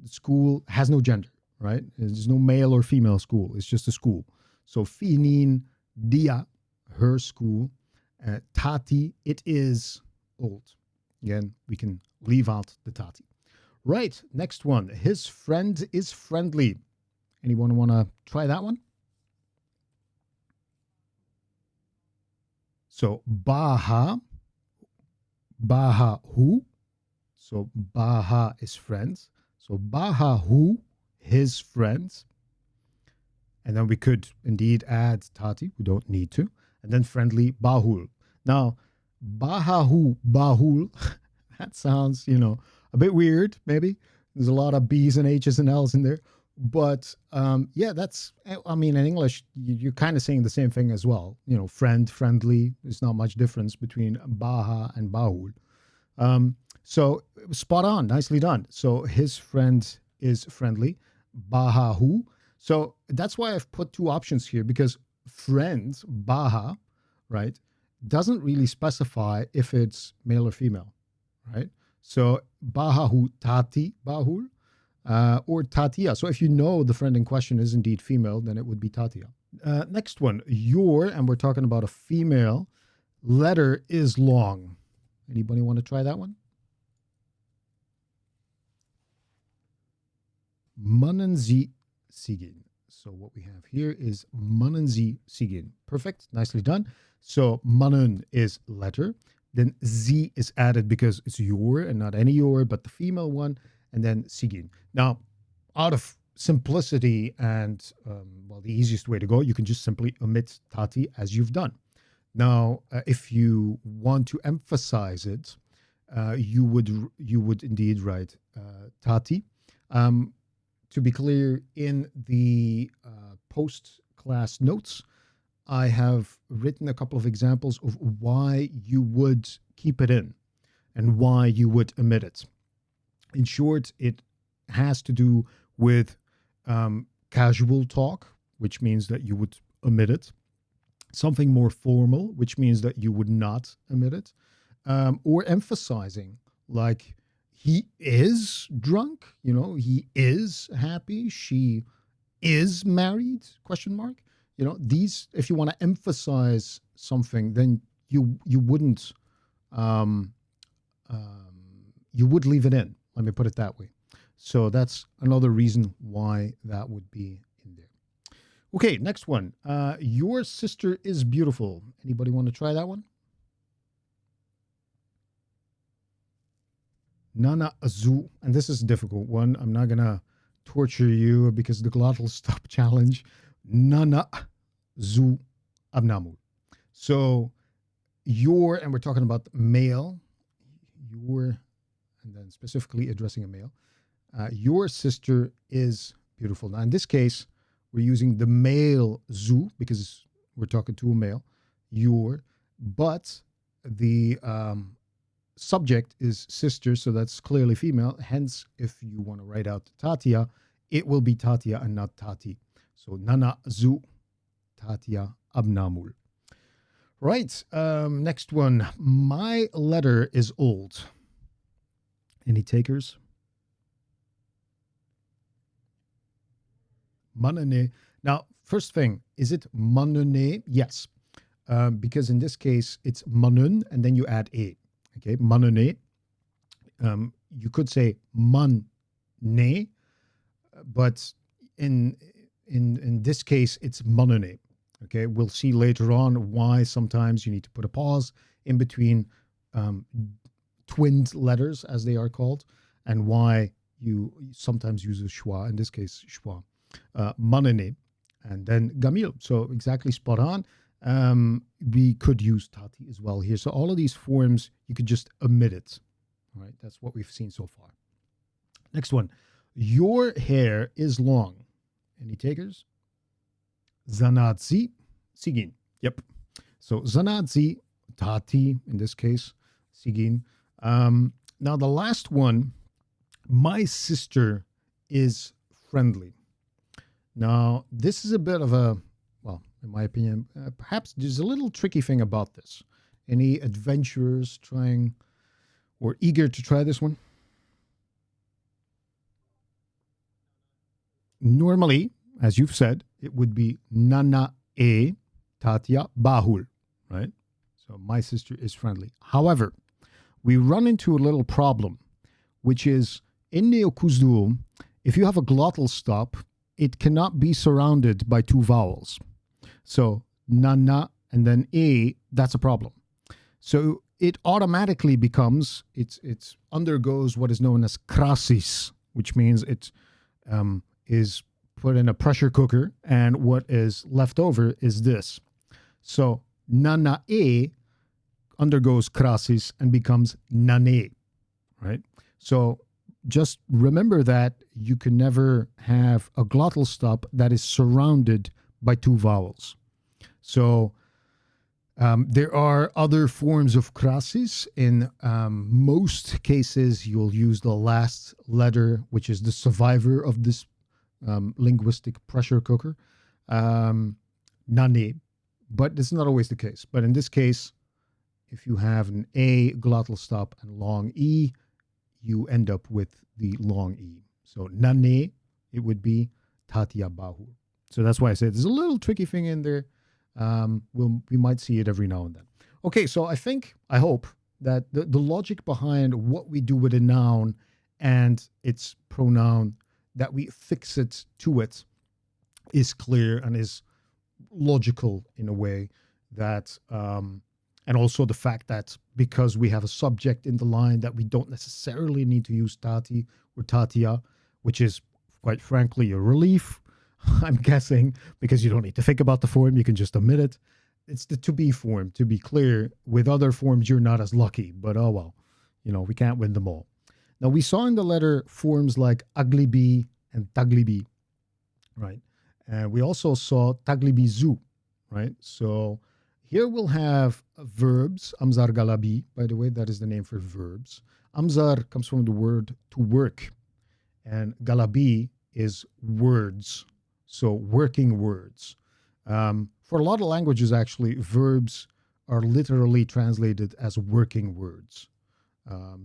The school has no gender, right? There's no male or female school. It's just a school. So fihnin dia, her school. Tati, it is old. Again, we can leave out the tati. Right, next one. His friend is friendly. Anyone want to try that one? So baha hu. So baha is friends. So baha hu, his friends. And then we could indeed add tati. We don't need to. And then friendly bahul. Now, bahahu bahul, that sounds, a bit weird, maybe. There's a lot of B's and H's and L's in there. But yeah, that's, in English, you're kind of saying the same thing as well. Friend, friendly. There's not much difference between baha and bahul. So spot on, nicely done. So his friend is friendly, bahahu. So that's why I've put two options here, because friend, baha, right, doesn't really specify if it's male or female, right? So bahahu tati bahul or tatia. So if you know the friend in question is indeed female, then it would be tatia. Next one, your, and we're talking about a female, letter is long. Anybody want to try that one? Mannen Sie sigin. So what we have here is mannen Sie sigin. Perfect, nicely done. So mannen is letter. Then Sie is added because it's your and not any your, but the female one. And then sigin. Now, out of simplicity and, the easiest way to go, you can just simply omit tati as you've done. Now, if you want to emphasize it, you would indeed write tati. To be clear, in the post-class notes, I have written a couple of examples of why you would keep it in and why you would omit it. In short, it has to do with casual talk, which means that you would omit it. Something more formal, which means that you would not omit it. Or emphasizing, like, he is drunk, he is happy, she is married, question mark. These, if you want to emphasize something, then you wouldn't, you would leave it in. Let me put it that way. So that's another reason why that would be in there. Okay, next one. Your sister is beautiful. Anybody want to try that one? Nana azu. And this is a difficult one. I'm not going to torture you because the glottal stop challenge. Nana zu abnamul. So your, and we're talking about male, your, and then specifically addressing a male. Your sister is beautiful. Now, in this case, we're using the male zu because we're talking to a male, your, but the subject is sister, so that's clearly female. Hence, if you want to write out tatia, it will be tatia and not tati. So nana zu tatia abnamul. Right, next one. My letter is old. Any takers? Manane. Now, first thing, is it manane? Yes, because in this case, it's manun, and then you add a. Okay, manane. You could say man ne, but in this case, it's manane. Okay, we'll see later on why sometimes you need to put a pause in between twinned letters, as they are called, and why you sometimes use a schwa, in this case, schwa. Manene, and then gamil. So exactly spot on. We could use tati as well here. So all of these forms, you could just omit it. All right, that's what we've seen so far. Next one. Your hair is long. Any takers? Zanatzi, sigin. Yep. So zanatzi, tati, in this case, sigin. Now the last one, my sister is friendly. Now, this is a bit of a, well, in my opinion, perhaps there's a little tricky thing about this. Any adventurers trying or eager to try this one? Normally, as you've said, it would be Nana e Tatya Bahul, right? So my sister is friendly. However, we run into a little problem, which is in Neo-Khuzdul, if you have a glottal stop, it cannot be surrounded by two vowels. So Nana and then e, that's a problem. So it automatically becomes, it undergoes what is known as krasis, which means it is put in a pressure cooker, and what is left over is this. So nana e undergoes krasis and becomes nane, right? So just remember that you can never have a glottal stop that is surrounded by two vowels. So there are other forms of krasis. In most cases, you'll use the last letter, which is the survivor of this linguistic pressure cooker, nane, but it's not always the case. But in this case, if you have an A glottal stop and long E, you end up with the long E. So nane, it would be Tatya Bahu. So that's why I said there's a little tricky thing in there. We might see it every now and then. Okay, so I hope that the logic behind what we do with a noun and its pronoun, that we fix it to it, is clear and is logical in a way that, and also the fact that because we have a subject in the line, that we don't necessarily need to use tati or tatia, which is quite frankly a relief, I'm guessing, because you don't need to think about the form, you can just omit it. It's the to be form, to be clear. With other forms, you're not as lucky, but oh well, we can't win them all. Now, we saw in the letter forms like aglibi and taglibi, right? And we also saw taglibizu, right? So here we'll have verbs, amzar galabi, by the way, that is the name for verbs. Amzar comes from the word to work, and galabi is words, so working words. For a lot of languages, actually, verbs are literally translated as working words.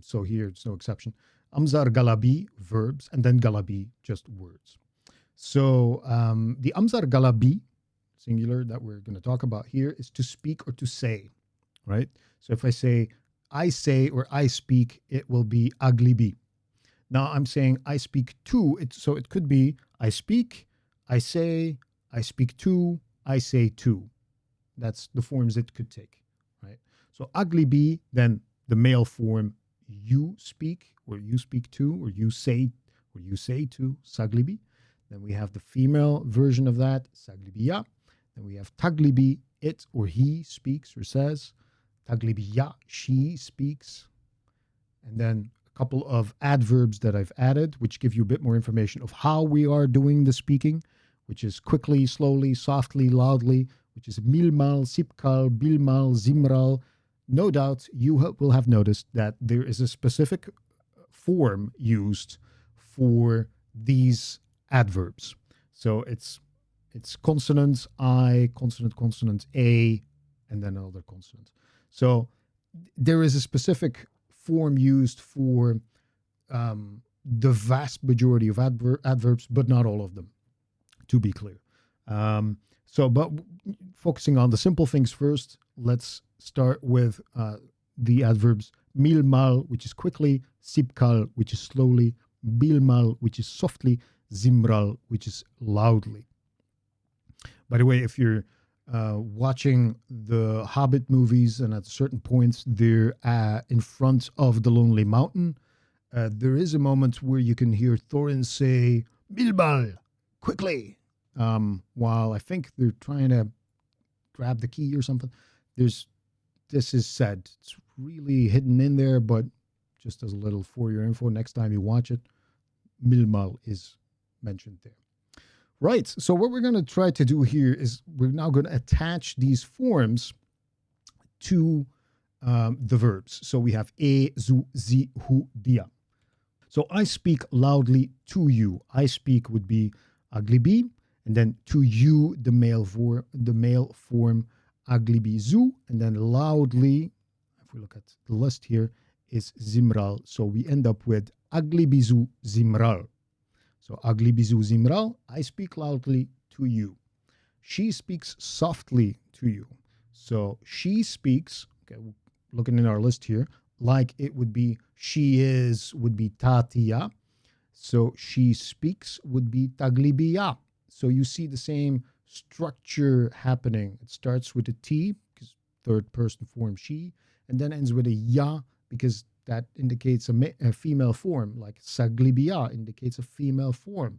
So here it's no exception. Amzar galabi, verbs, and then galabi, just words. So the amzar galabi, singular, that we're going to talk about here is to speak or to say, right? So if I say or I speak, it will be aglibi. Now I'm saying I speak to it, so it could be I speak, I say, I speak to, I say to. That's the forms it could take, right? So aglibi, then the male form, you speak, or you speak to, or you say to, saglibi. Then we have the female version of that, saglibiya. Then we have taglibi, it or he speaks or says. Taglibiya, she speaks. And then a couple of adverbs that I've added, which give you a bit more information of how we are doing the speaking, which is quickly, slowly, softly, loudly, which is milmal, sipkal, bilmal, zimral. No doubt you will have noticed that there is a specific form used for these adverbs. So it's consonants, I, consonant, A, and then another consonant. So there is a specific form used for the vast majority of adverbs, but not all of them, to be clear. But focusing on the simple things first, let's start with the adverbs milmal, which is quickly, sipkal, which is slowly, bilmal, which is softly, zimral, which is loudly. By the way, if you're watching the Hobbit movies, and at certain points they're in front of the Lonely Mountain. There is a moment where you can hear Thorin say, Bilbal, quickly, while I think they're trying to grab the key or something. This is said. It's really hidden in there, but just as a little for your info, next time you watch it, Bilbal is mentioned there. Right. So what we're going to try to do here is we're now going to attach these forms to the verbs. So we have e, zu, zi, hu, dia. So I speak loudly to you. I speak would be aglibi, and then to you, the male form aglibi zu, and then loudly, if we look at the list here, is zimral. So we end up with aglibizu zimral. So aglibizu zimral, I speak loudly to you. She speaks softly to you. So she speaks, okay, looking in our list here, like it would be she is would be tatia. So she speaks would be taglibiya. So you see the same structure happening. It starts with a T, because third person form she, and then ends with a ya, because that indicates a female form, like saglibia indicates a female form,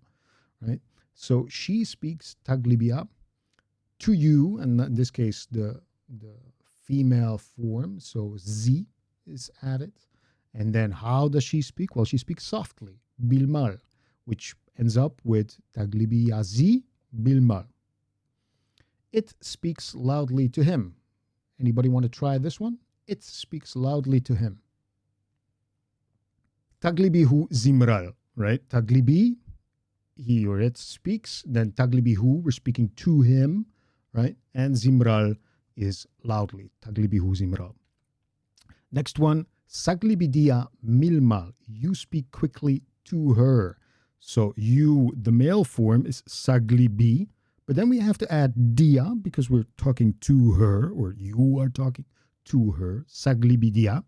right? So she speaks taglibia to you, and in this case, the female form, so z is added. And then how does she speak? Well, she speaks softly, bilmal, which ends up with taglibia z bilmal. It speaks loudly to him. Anybody want to try this one? It speaks loudly to him. Taglibihu zimral, right? Taglibi, he or it speaks. Then taglibihu, we're speaking to him, right? And zimral is loudly. Taglibihu zimral. Next one, saglibidia milmal. You speak quickly to her. So you, the male form is saglibi, but then we have to add dia because we're talking to her, or you are talking to her. Saglibidia.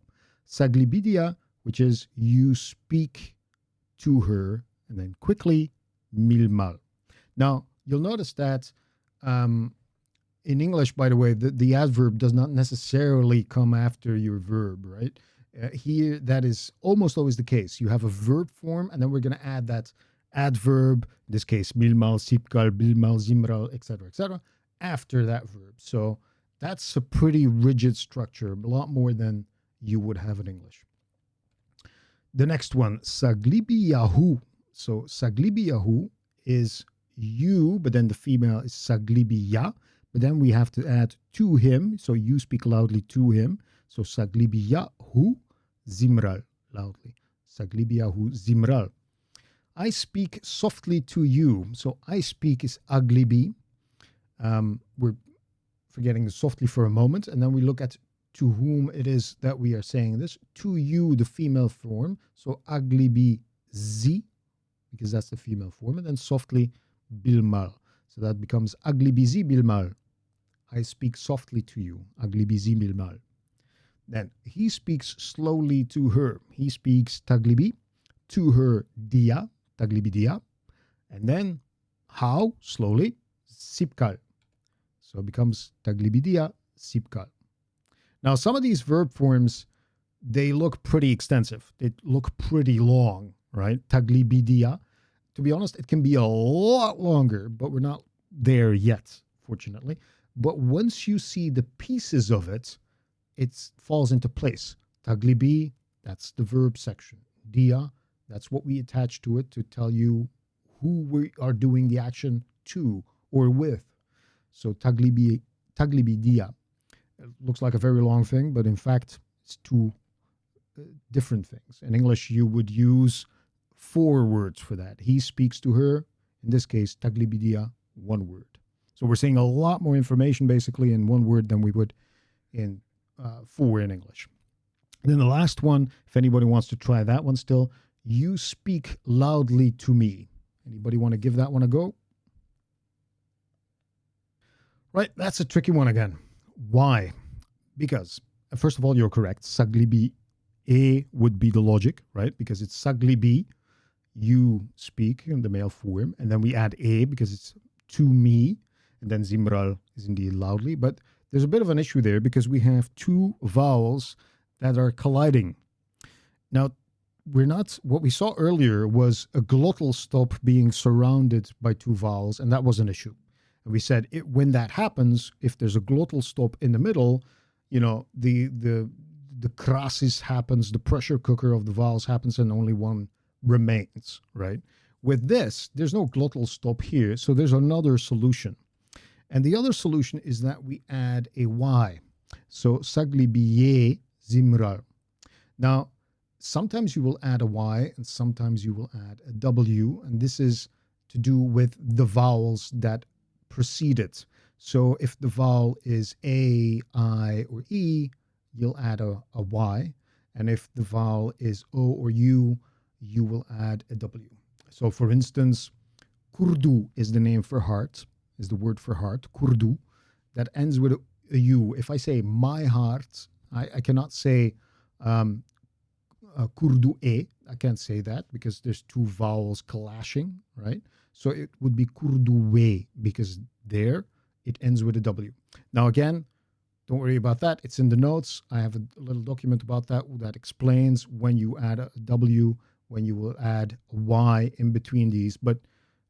Saglibidia, which is you speak to her, and then quickly, milmal. Now, you'll notice that in English, by the way, the adverb does not necessarily come after your verb, right? Here, that is almost always the case. You have a verb form, and then we're going to add that adverb, in this case, milmal, sipkal, bilmal, zimral, etc., after that verb. So that's a pretty rigid structure, a lot more than you would have in English. The next one, saglibiyahu. So saglibiyahu is you, but then the female is saglibiya. But then we have to add to him. So you speak loudly to him. So saglibiyahu zimral, loudly. Saglibiyahu zimral. I speak softly to you. So I speak is aglibi. We're forgetting the softly for a moment. And then we look at to whom it is that we are saying this. To you, the female form. So aglibi zi, because that's the female form. And then softly bilmal. So that becomes aglibi zi bilmal. I speak softly to you. Aglibi zi bilmal. Then he speaks slowly to her. He speaks taglibi. To her dia. Taglibi dia. And then how? Slowly. Sipkal. So it becomes taglibi dia sipkal. Now, some of these verb forms, they look pretty extensive. They look pretty long, right? Taglibidia. To be honest, it can be a lot longer, but we're not there yet, fortunately. But once you see the pieces of it, it falls into place. Taglibi, that's the verb section. Dia, that's what we attach to it to tell you who we are doing the action to or with. So taglibidia. It looks like a very long thing, but in fact, it's two different things. In English, you would use 4 words for that. He speaks to her. In this case, taglibidia, 1 word. So we're saying a lot more information basically in 1 word than we would in 4 in English. And then the last one, if anybody wants to try that one still, you speak loudly to me. Anybody want to give that one a go? Right, that's a tricky one again. Why? Because, first of all, you're correct. Saglibi A would be the logic, right? Because it's saglibi, you speak in the male form. And then we add A because it's to me. And then zimral is indeed loudly. But there's a bit of an issue there because we have two vowels that are colliding. Now, what we saw earlier was a glottal stop being surrounded by two vowels, and that was an issue. And we said when that happens, if there's a glottal stop in the middle, the krasis happens, the pressure cooker of the vowels happens, and only one remains, right? With this, there's no glottal stop here, so there's another solution. And the other solution is that we add a Y. So saglibiye zimral. Now, sometimes you will add a Y and sometimes you will add a W, and this is to do with the vowels that precede it. So if the vowel is A, I, or E, you'll add a Y. And if the vowel is O or U, you will add a W. So for instance, kurdu is the name for heart, is the word for heart, kurdu, that ends with a U. If I say my heart, I cannot say kurdu e. I can't say that because there's two vowels clashing, right? So it would be kurdu we because there it ends with a W. Now again, don't worry about that. It's in the notes. I have a little document about that explains when you add a W, when you will add a Y in between these. But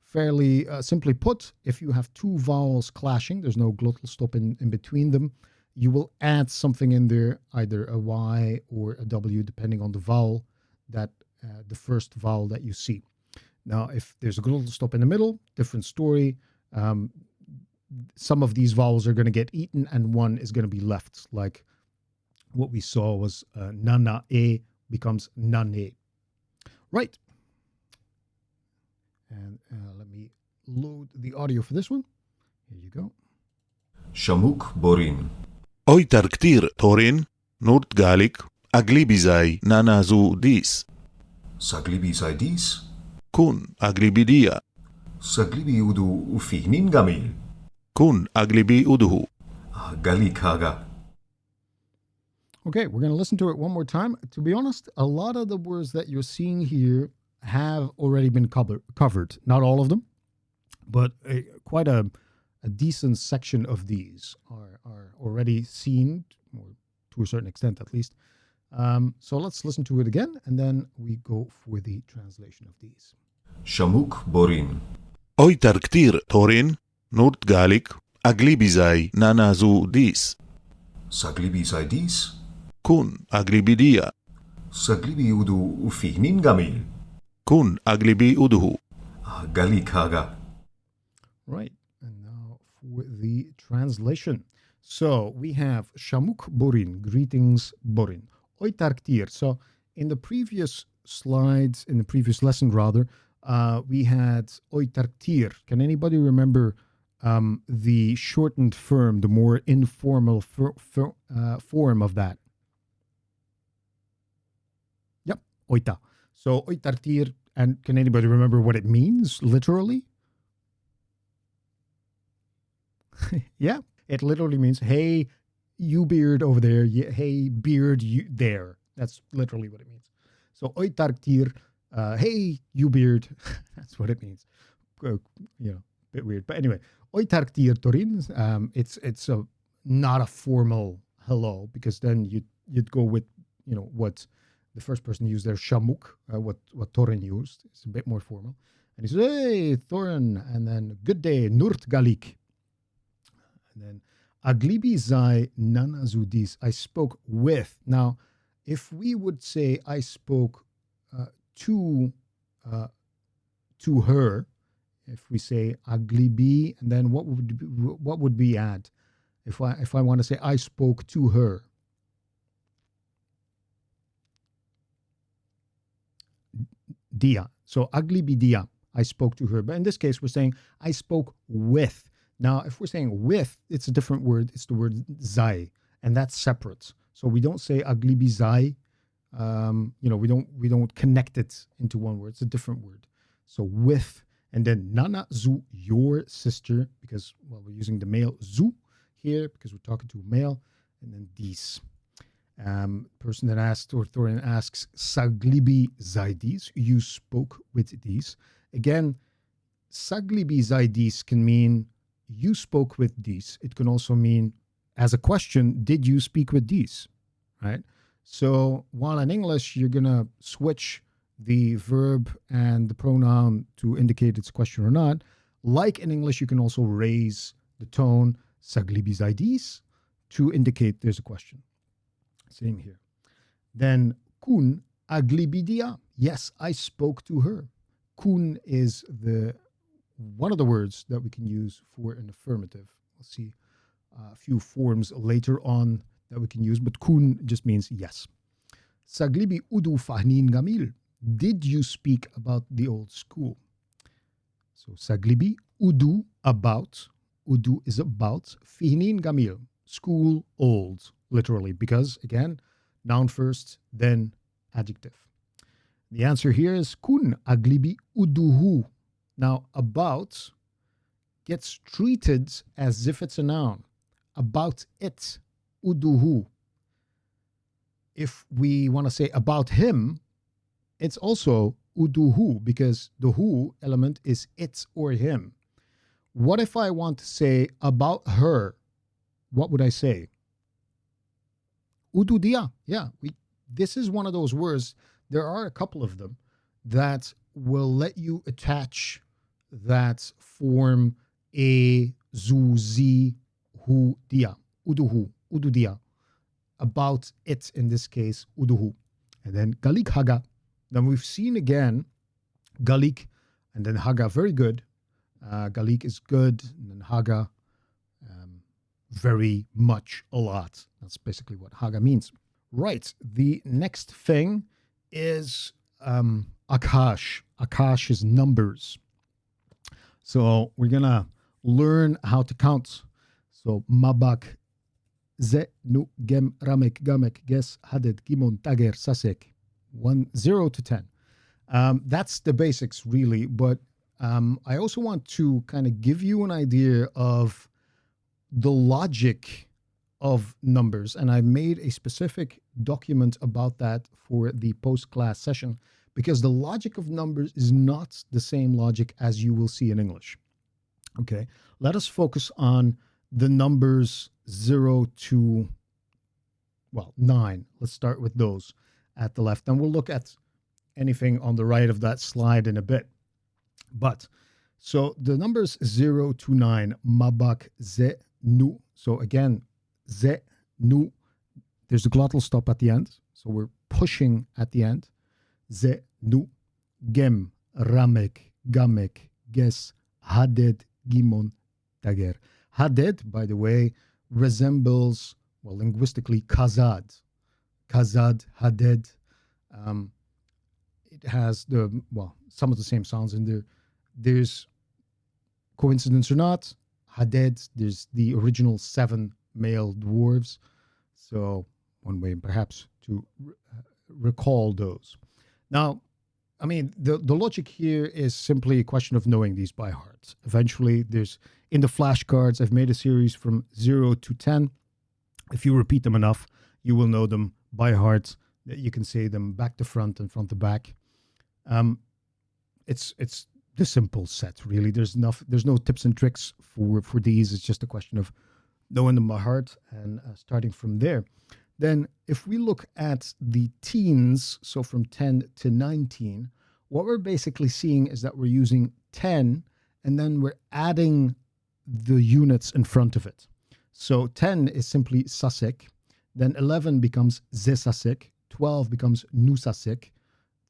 fairly simply put, if you have two vowels clashing, there's no glottal stop in between them, you will add something in there, either a Y or a W, depending on the vowel that the first vowel that you see. Now, if there's a glottal stop in the middle, different story. Some of these vowels are going to get eaten and one is going to be left. Like what we saw was nana e becomes nane. Right. And let me load the audio for this one. Here you go. Shamuk borin. Oitar ktir torin, nurt galik, aglibizai nanazu dis. Saglibizai dis? Kun aglibidia. Saglibi udu ufihnin gamil. Kun aglibi uduhu. Galik haga. Okay, we're going to listen to it one more time. To be honest, a lot of the words that you're seeing here have already been covered. Not all of them, but quite a decent section of these are already seen, or to a certain extent at least. So let's listen to it again, and then we go for the translation of these. Shamuk borin. Oitar ktir torin, nurt galik, aglibizai nanazu dis. Saglibizai dis? Kun aglibidia. Saglibi udu ufihnin gamil. Kun aglibi uduhu. Galik haga. Right, and now for the translation. So we have Shamuk Borin, greetings Borin. Oitar ktir. So in the previous slides, in the previous lesson rather, we had Oitar ktir. Can anybody remember the shortened form, the more informal form of that? Yep, Oita. So Oitar ktir, and can anybody remember what it means literally? Yeah, it literally means, hey, you beard over there. Hey, beard, you there. That's literally what it means. So oitar ktir, hey, you beard. That's what it means. Bit weird. But anyway, oitar ktir torin. It's not a formal hello, because then you'd go with what the first person used there, Shamuk, what Thorin used. It's a bit more formal. And he says, hey, Thorin, and then good day, Nurt Galik. And then Aglibi Zai Nanazudis, I spoke with. Now, if we would say I spoke to her, if we say Aglibi, and then what would we add? If I want to say I spoke to her, dia. So Aglibi dia, I spoke to her. But in this case, we're saying I spoke with. Now, if we're saying with, it's a different word. It's the word zai, and that's separate. So we don't say aglibi zai. We don't connect it into one word. It's a different word. So with, and then nana zu, your sister, because we're using the male zu here because we're talking to a male, and then dis. Person that asked, or Thorin asks, saglibi zai dis, you spoke with these. Again, saglibi zai dis can mean you spoke with these. It can also mean as a question, did you speak with these? Right? So while in English, you're going to switch the verb and the pronoun to indicate it's a question or not, like in English, you can also raise the tone, saglibizaidis, to indicate there's a question. Same here. Then, kun aglibidia. Yes, I spoke to her. Kun is one of the words that we can use for an affirmative. We'll see a few forms later on that we can use, but kun just means yes. Saglibi udu fahnin gamil. Did you speak about the old school? So saglibi udu, about. Udu is about. Fihnin gamil, school, old, literally, because again, noun first, then adjective. The answer here is kun aglibi uduhu. Now, about gets treated as if it's a noun. About it, uduhu. If we want to say about him, it's also uduhu because the hu element is it or him. What if I want to say about her? What would I say? Ududia. Yeah, this is one of those words. There are a couple of them that will let you attach that form a, zu, zi, hu, dia. Uduhu, ududia. About it, in this case, uduhu. And then galik haga. Then we've seen again galik and then haga, very good. Galik is good, and then haga, very much, a lot. That's basically what haga means. Right, the next thing is akash. Akash is numbers. So we're going to learn how to count. So mabak, ze, nu, gem, ramek, gamek, ges, haded, gimon, tager, sasek. 0 to 10. That's the basics, really. But I also want to kind of give you an idea of the logic of numbers. And I made a specific document about that for the post-class session because the logic of numbers is not the same logic as you will see in English. Okay, let us focus on the numbers 0 to, 9. Let's start with those at the left. And we'll look at anything on the right of that slide in a bit. But, so the numbers 0 to 9, mabak, ze, nu. So again, ze, nu, there's a glottal stop at the end. So we're pushing at the end. Ze, nu, gem, ramek, gamek, ges, haded, gimon, tager. Haded, by the way, resembles, linguistically, kazad. Kazad, haded. It has some of the same sounds in there. There's, coincidence or not, haded, there's the original 7 male dwarves. So one way perhaps to recall those. Now, I mean, the logic here is simply a question of knowing these by heart. Eventually, in the flashcards, I've made a series from 0 to 10. If you repeat them enough, you will know them by heart. You can say them back to front and front to back. It's the simple set, really. There's no tips and tricks for these. It's just a question of knowing them by heart and starting from there. Then if we look at the teens, so from 10 to 19, what we're basically seeing is that we're using 10 and then we're adding the units in front of it. So 10 is simply sasek, then 11 becomes zesasek, 12 becomes nusasek,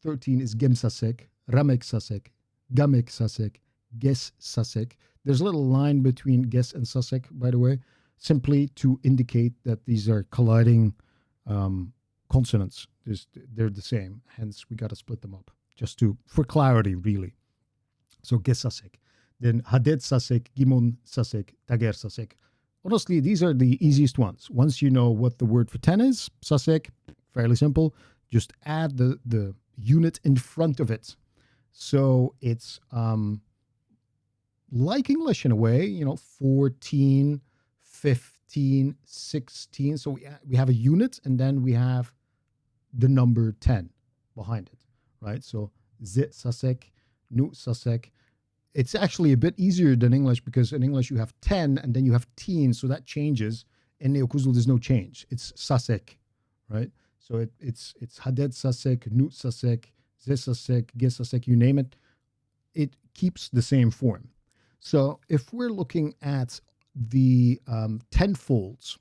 13 is gemsasek, ramek sasek, gamek sasek, ges sasek. There's a little line between ges and sasek, by the way, simply to indicate that these are colliding consonants. They're the same. Hence, we got to split them up just for clarity, really. So ges sasek. Then haded sasek, gimon sasek, tager sasek. Honestly, these are the easiest ones. Once you know what the word for 10 is, sasek, fairly simple. Just add the unit in front of it. So it's like English in a way, 14, 15, 16. So we have a unit and then we have the number 10 behind it, right? So zit sasek, nu sasek. it's actually a bit easier than English, because in English you have 10 and then you have teen, so that changes. In Neo-Khuzdul, there's no change. It's sasek, right? So it's haded sasek, nut sasek, ze sasek, ge sasek, you name it. It keeps the same form. So if we're looking at the tenfolds,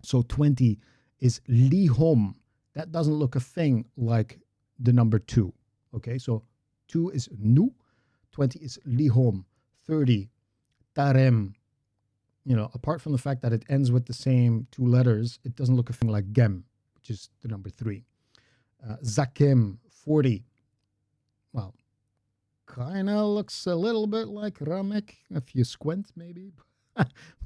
so 20 is lihom. That doesn't look a thing like the number 2. Okay, so 2 is nu, 20 is lihom, 30 tarem. You know, apart from the fact that it ends with the same 2 letters, it doesn't look a thing like gem, which is the number 3. Zakem, 40. Well, kind of looks a little bit like ramek if you squint, maybe.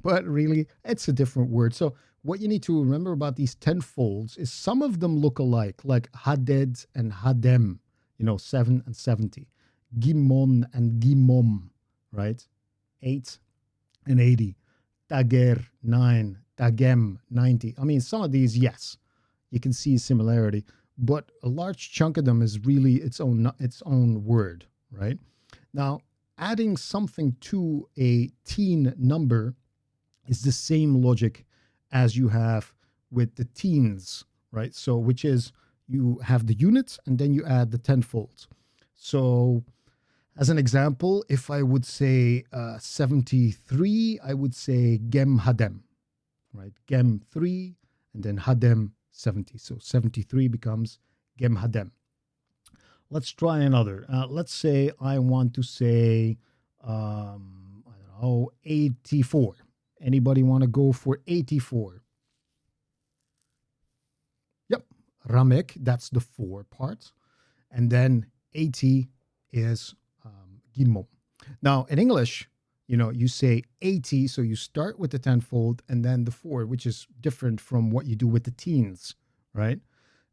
But really, it's a different word. So what you need to remember about these tenfolds is some of them look alike, like haded and hadem, 7 and 70. Gimon and gimom, right? 8 and 80. Tager, 9. Tagem, 90. I mean, some of these, yes, you can see similarity, but a large chunk of them is really its own word, right? Now, adding something to a teen number is the same logic as you have with the teens, right? So, which is you have the units and then you add the tenfolds. So, as an example, if I would say 73, I would say gem hadem, right? Gem 3 and then hadem 70. So 73 becomes gem hadem. Let's try another. Let's say I want to say, 84. Anybody want to go for 84? Yep. Ramek, that's the 4 part. And then 80 is gimom. Now, in English, you say 80, so you start with the tenfold and then the 4, which is different from what you do with the teens, right?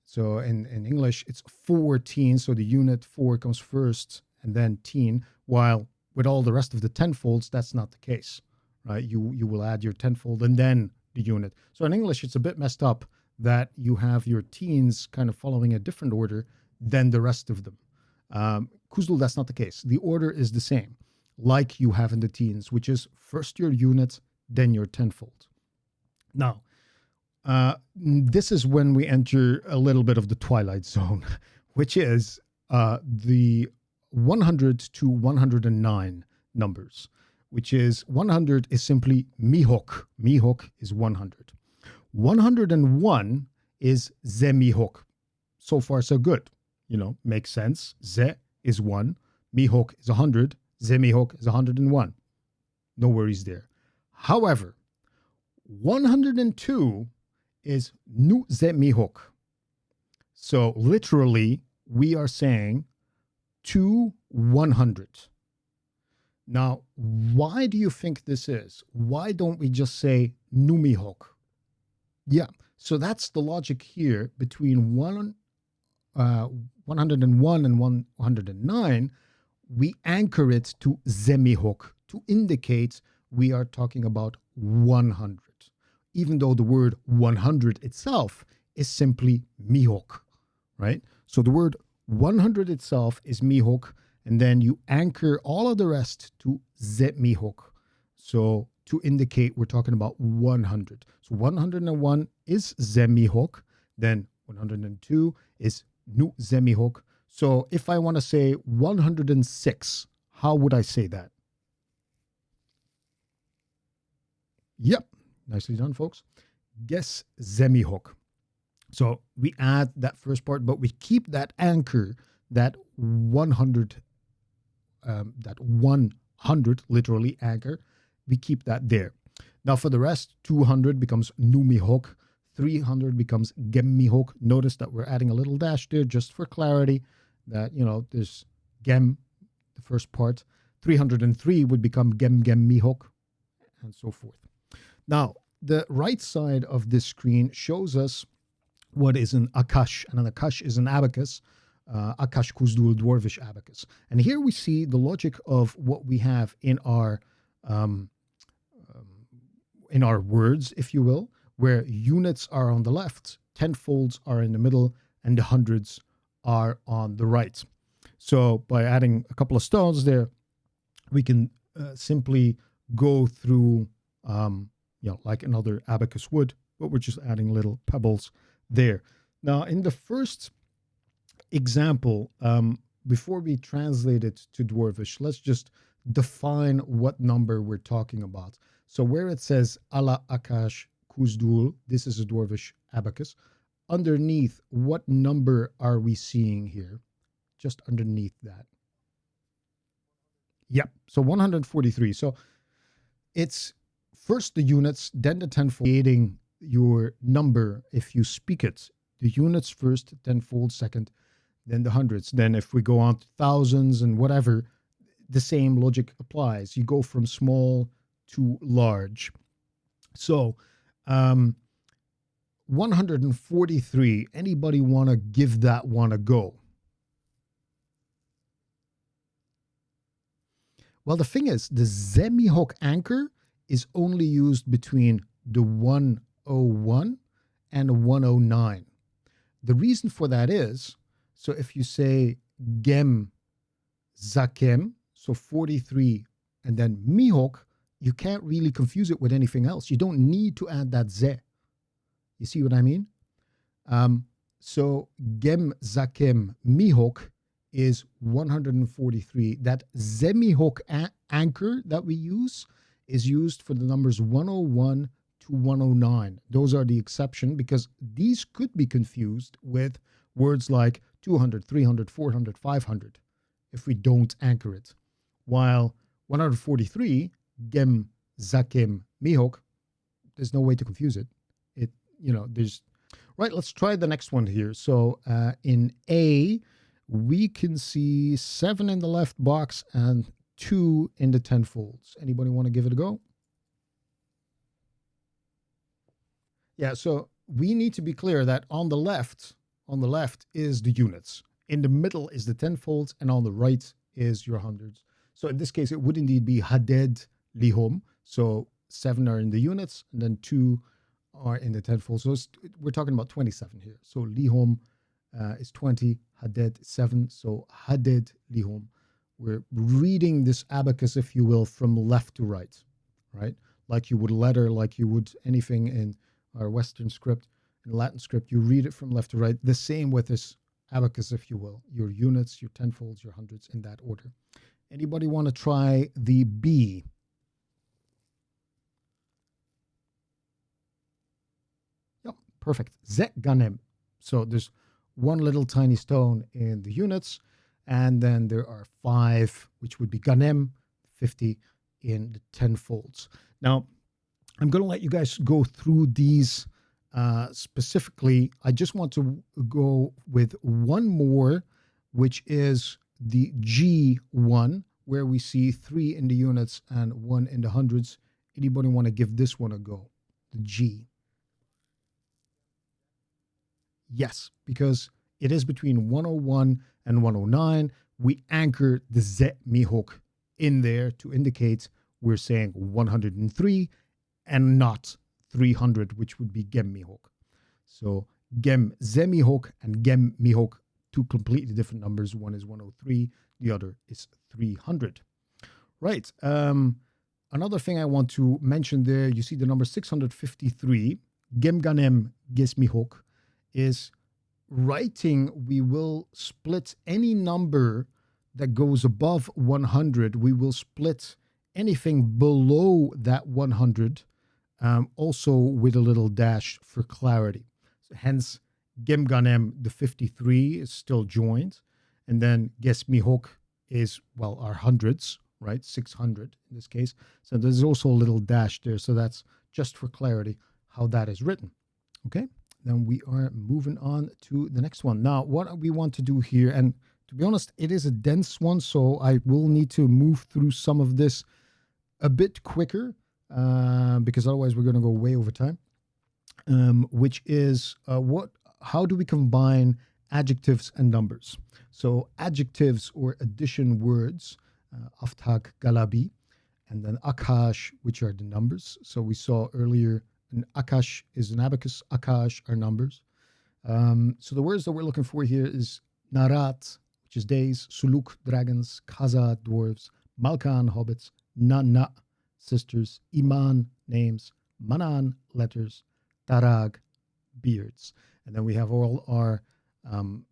So in English, it's 14, so the unit 4 comes first and then teen, while with all the rest of the tenfolds, that's not the case, right? You will add your tenfold and then the unit. So in English, it's a bit messed up that you have your teens kind of following a different order than the rest of them. Khuzdul, that's not the case. The order is the same, like you have in the teens, which is first your unit, then your tenfold. Now, this is when we enter a little bit of the twilight zone, which is the 100 to 109 numbers, which is 100 is simply mihok. Mihok is 100. 101 is ze mihok. So far, so good. Makes sense. Ze is 1. Mihok is 100. Ze mihok is 101. No worries there. However, 102 is nu ze mihok. So literally, we are saying to 100. Now, why do you think this is? Why don't we just say nu mihok? Yeah, so that's the logic here between 101 and 109. We anchor it to ze mihok to indicate we are talking about 100. Even though the word 100 itself is simply mihok, right? So the word 100 itself is mihok, and then you anchor all of the rest to ze mihok. So to indicate we're talking about 100. So 101 is ze mihok, then 102 is nu ze mihok. So if I want to say 106, how would I say that? Yep. Nicely done, folks. Guess zemihok. So we add that first part, but we keep that anchor, that 100, that 100 literally anchor. We keep that there. Now for the rest, 200 becomes numihok. 300 becomes gemmihok. Notice that we're adding a little dash there just for clarity that, there's gem, the first part. 303 would become gemmihok, and so forth. Now, the right side of this screen shows us what is an akash, and an akash is an abacus, akash Khuzdul Dwarvish abacus. And here we see the logic of what we have in our words, if you will, where units are on the left, tenfolds are in the middle, and the hundreds are on the right. So by adding a couple of stones there, we can simply go through, like another abacus would, but we're just adding little pebbles there. Now, in the first example, before we translate it to Dwarvish, let's just define what number we're talking about. So where it says ala akash Khuzdul, this is a Dwarvish abacus. Underneath, what number are we seeing here? Just underneath that. Yep, so 143. So it's first the units, then the tenfold, creating your number if you speak it. The units first, tenfold second, then the hundreds. Then if we go on to thousands and whatever, the same logic applies. You go from small to large. So 143, anybody want to give that one a go? Well, the thing is, the semi-hook anchor is only used between the 101 and 109. The reason for that is, so if you say gem zakem, so 43, and then mihok, you can't really confuse it with anything else. You don't need to add that ze. You see what I mean? So gem zakem mihok is 143. That zemihok anchor that we use is used for the numbers 101 to 109. Those are the exception because these could be confused with words like 200, 300, 400, 500 if we don't anchor it. While 143, gem, zakem, mihok, there's no way to confuse it. There's... Right, let's try the next one here. So in A, we can see 7 in the left box and 2 in the tenfolds. Anybody want to give it a go? Yeah, so we need to be clear that on the left is the units. In the middle is the tenfolds, and on the right is your hundreds. So in this case, it would indeed be haded lihom. So 7 are in the units, and then 2 are in the tenfolds. So we're talking about 27 here. So lihom is 20, haded 7. So haded lihom. We're reading this abacus, if you will, from left to right, right? Like you would letter, like you would anything in our Western script, in Latin script, you read it from left to right. The same with this abacus, if you will. Your units, your tenfolds, your hundreds, in that order. Anybody want to try the B? Yep, perfect. Zet ganem. So there's one little tiny stone in the units, and then there are 5, which would be ganem, 50 in the tenfolds. Now, I'm going to let you guys go through these specifically. I just want to go with one more, which is the G1, where we see 3 in the units and 1 in the hundreds. Anybody want to give this one a go? The G. Yes, because it is between 101 and 109. We anchor the Z mihok in there to indicate we're saying 103 and not 300, which would be gem mihok. So gem ze mihok and gem mihok, 2 completely different numbers. One is 103, the other is 300. Right. Another thing I want to mention there, you see the number 653, gem ganem ges mihok, is writing. We will split any number that goes above 100. We will split anything below that 100, also with a little dash for clarity. So hence, gem ganem, the 53 is still joined. And then ges mihok is, well, our hundreds, right? 600 in this case. So there's also a little dash there. So that's just for clarity how that is written. Okay. Then we are moving on to the next one. Now, what we want to do here, and to be honest, it is a dense one, so I will need to move through some of this a bit quicker, because otherwise we're going to go way over time, which is how do we combine adjectives and numbers? So adjectives or addition words, aftag galabi, and then akash, which are the numbers. So we saw earlier, an akash is an abacus, akash are numbers. So the words that we're looking for here is narat, which is days, suluk, dragons, kaza, dwarves, Malkan, hobbits. Nana, sisters. Iman, names. Manan, letters. Tarag, beards. And then we have all our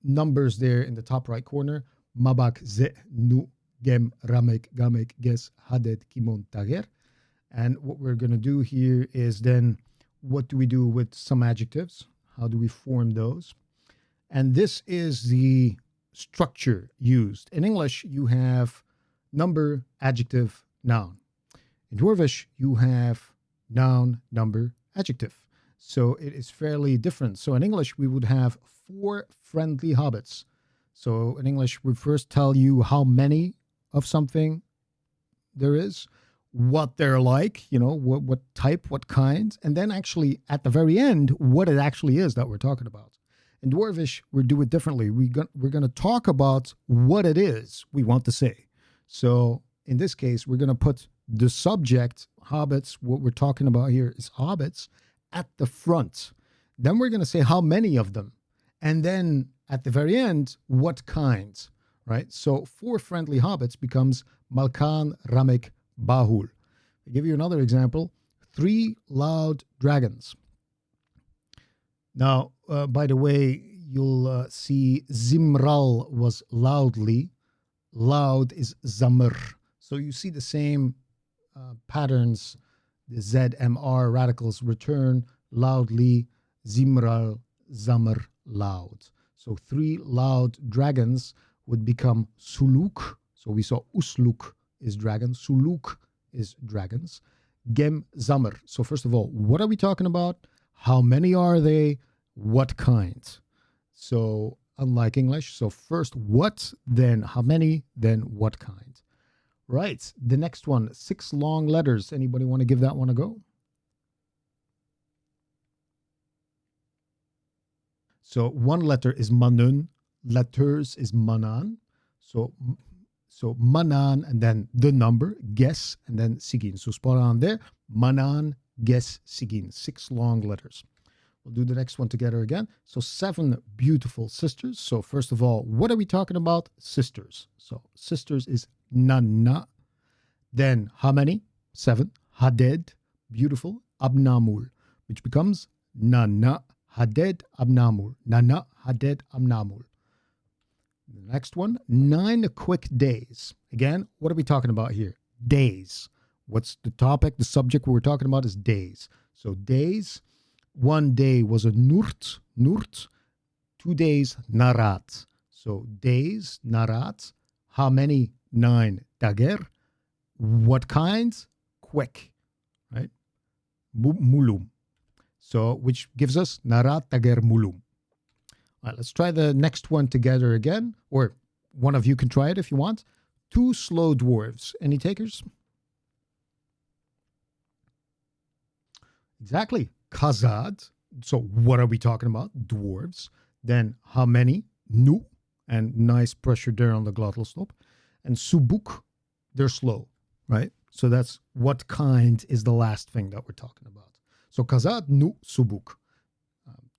numbers there in the top right corner. Mabak, ze, nu, gem, ramek, gamek, ges, hadet, kimon, tager. And what we're going to do here is then, what do we do with some adjectives? How do we form those? And this is the structure used. In English, you have number, adjective, noun. In Dwarvish, you have noun, number, adjective. So it is fairly different. So in English, we would have 4 friendly hobbits. So in English, we first tell you how many of something there is, what they're like, what type, what kind, and then actually at the very end, what it actually is that we're talking about. In Dwarvish, we do it differently. We're going to talk about what it is we want to say. So in this case, we're going to put the subject, hobbits, what we're talking about here is hobbits, at the front. Then we're going to say how many of them. And then at the very end, what kinds, right? So 4 friendly hobbits becomes Malkan, Ramek, Bahul. I'll give you another example. 3 loud dragons. Now, by the way, you'll see Zimral was loudly. Loud is Zamr. So you see the same patterns. The ZMR radicals return loudly. Zimral, Zamr, loud. So 3 loud dragons would become Suluk. So we saw Usluk is dragon. Suluk is dragons. Gem, Zamr. So first of all, what are we talking about? How many are they? What kind? So unlike English, so first what, then how many, then what kind. Right, the next one, 6 long letters. Anybody want to give that one a go? So 1 letter is manun, letters is manan. So manan and then the number, guess, and then sigin. So spot on there. Manan, guess, sigin. 6 long letters. We'll do the next one together again. So 7 beautiful sisters. So first of all, what are we talking about? Sisters. So sisters is nanna. Then how many? 7. Haded, beautiful. Abnamul, which becomes nanna, haded, abnamul. Nanna, haded, abnamul. The next one, 9 quick days. Again, what are we talking about here? Days. What's the topic? The subject we're talking about is days. So days. 1 day was a nurt. 2 days, narat. So days, narat. How many? 9. Tager. What kinds? Quick. Right? Mulum. So which gives us narat, tager, mulum. All right, let's try the next one together again. Or one of you can try it if you want. 2 slow dwarves. Any takers? Exactly. Khazad. So what are we talking about? Dwarves. Then how many? Nu. And nice pressure there on the glottal stop. And subuk. They're slow, right? So that's what kind is the last thing that we're talking about. So Khazad, Nu, subuk.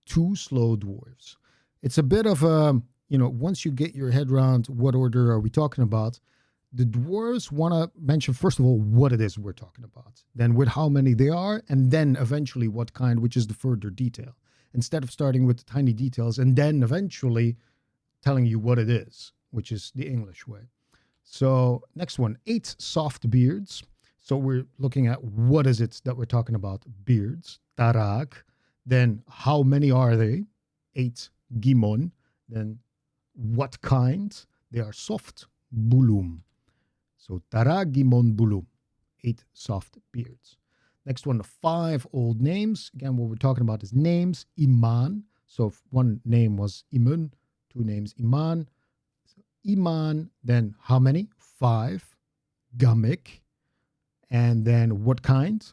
2 slow dwarves. It's a bit of a, once you get your head around what order are we talking about, the dwarves want to mention, first of all, what it is we're talking about, then with how many they are, and then eventually what kind, which is the further detail, instead of starting with the tiny details and then eventually telling you what it is, which is the English way. So next one, 8 soft beards. So we're looking at what is it that we're talking about? Beards, tarak. Then how many are they? 8 gimon. Then what kind? They are soft, bulum. So tarak, gimon, bulum. 8 soft beards. Next one, 5 old names. Again, what we're talking about is names, iman. So if 1 name was imun, 2 names iman. So iman, then how many? 5. Gamik. And then what kind?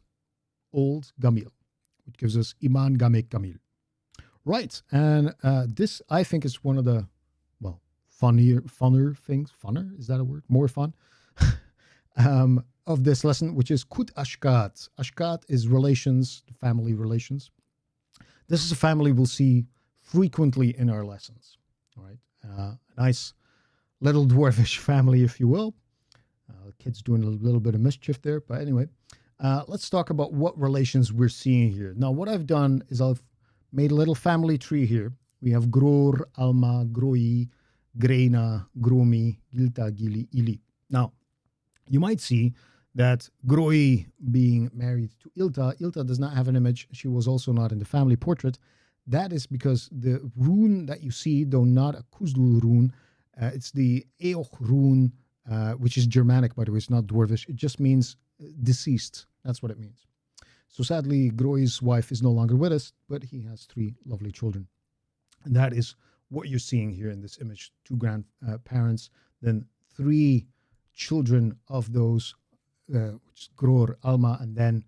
Old gamil, which gives us iman, gamik, gamil. Right. And this, I think, is one of the, funner things. Funner? Is that a word? More fun? Of this lesson, which is kut ashkat. Ashkat is relations, family relations. This is a family we'll see frequently in our lessons. All right. A nice little dwarvish family, if you will. kid's doing a little bit of mischief there. But anyway, let's talk about what relations we're seeing here. Now, what I've done is I've made a little family tree here. We have Gror, Alma, Groi, Greina, Gromi, Gilta, Gili, Ili. Now, you might see that Groi being married to Ilta does not have an image. She was also not in the family portrait. That is because the rune that you see, though not a Khuzdul rune, it's the Eoch rune, which is Germanic, by the way. It's not Dwarvish. It just means deceased. That's what it means. So sadly, Groi's wife is no longer with us, but he has 3 lovely children. And that is what you're seeing here in this image. 2 grandparents, then 3 children of those, which is Gror, Alma, and then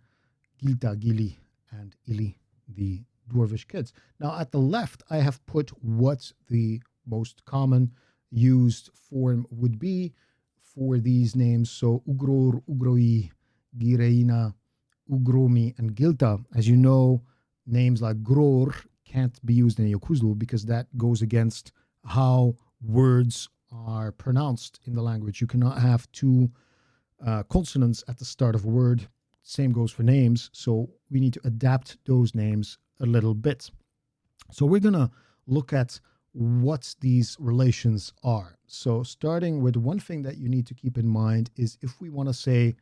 Gilta, Gili, and Ili, the Dwarvish kids. Now, at the left, I have put what the most common used form would be for these names. So Ugror, Ugroi, Gireina, Ugromi, and Gilta. As you know, names like Gror can't be used in Neo-Khuzdul because that goes against how words are pronounced in the language. You cannot have 2 consonants at the start of a word. Same goes for names. So we need to adapt those names a little bit. So we're going to look at what these relations are. So starting with one thing that you need to keep in mind is if we want to say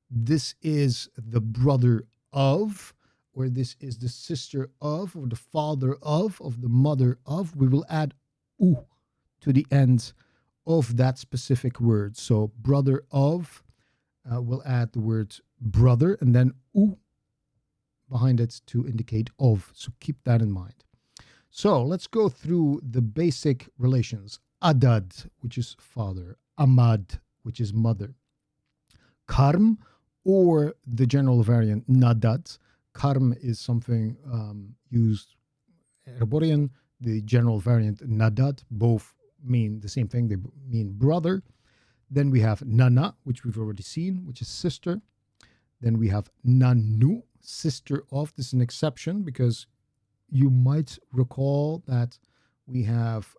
this is the brother of, or this is the sister of, or the father of the mother of, we will add u to the end of that specific word. So brother of, we'll add the word brother and then u behind it to indicate of. So keep that in mind. So let's go through the basic relations. Adad, which is father. Amad, which is mother. Karm, or the general variant Nadat. Karm is something used Ereborian. The general variant Nadat, both mean the same thing. They mean brother. Then we have Nana, which we've already seen, which is sister. Then we have Nanu, sister of. This is an exception because you might recall that we have,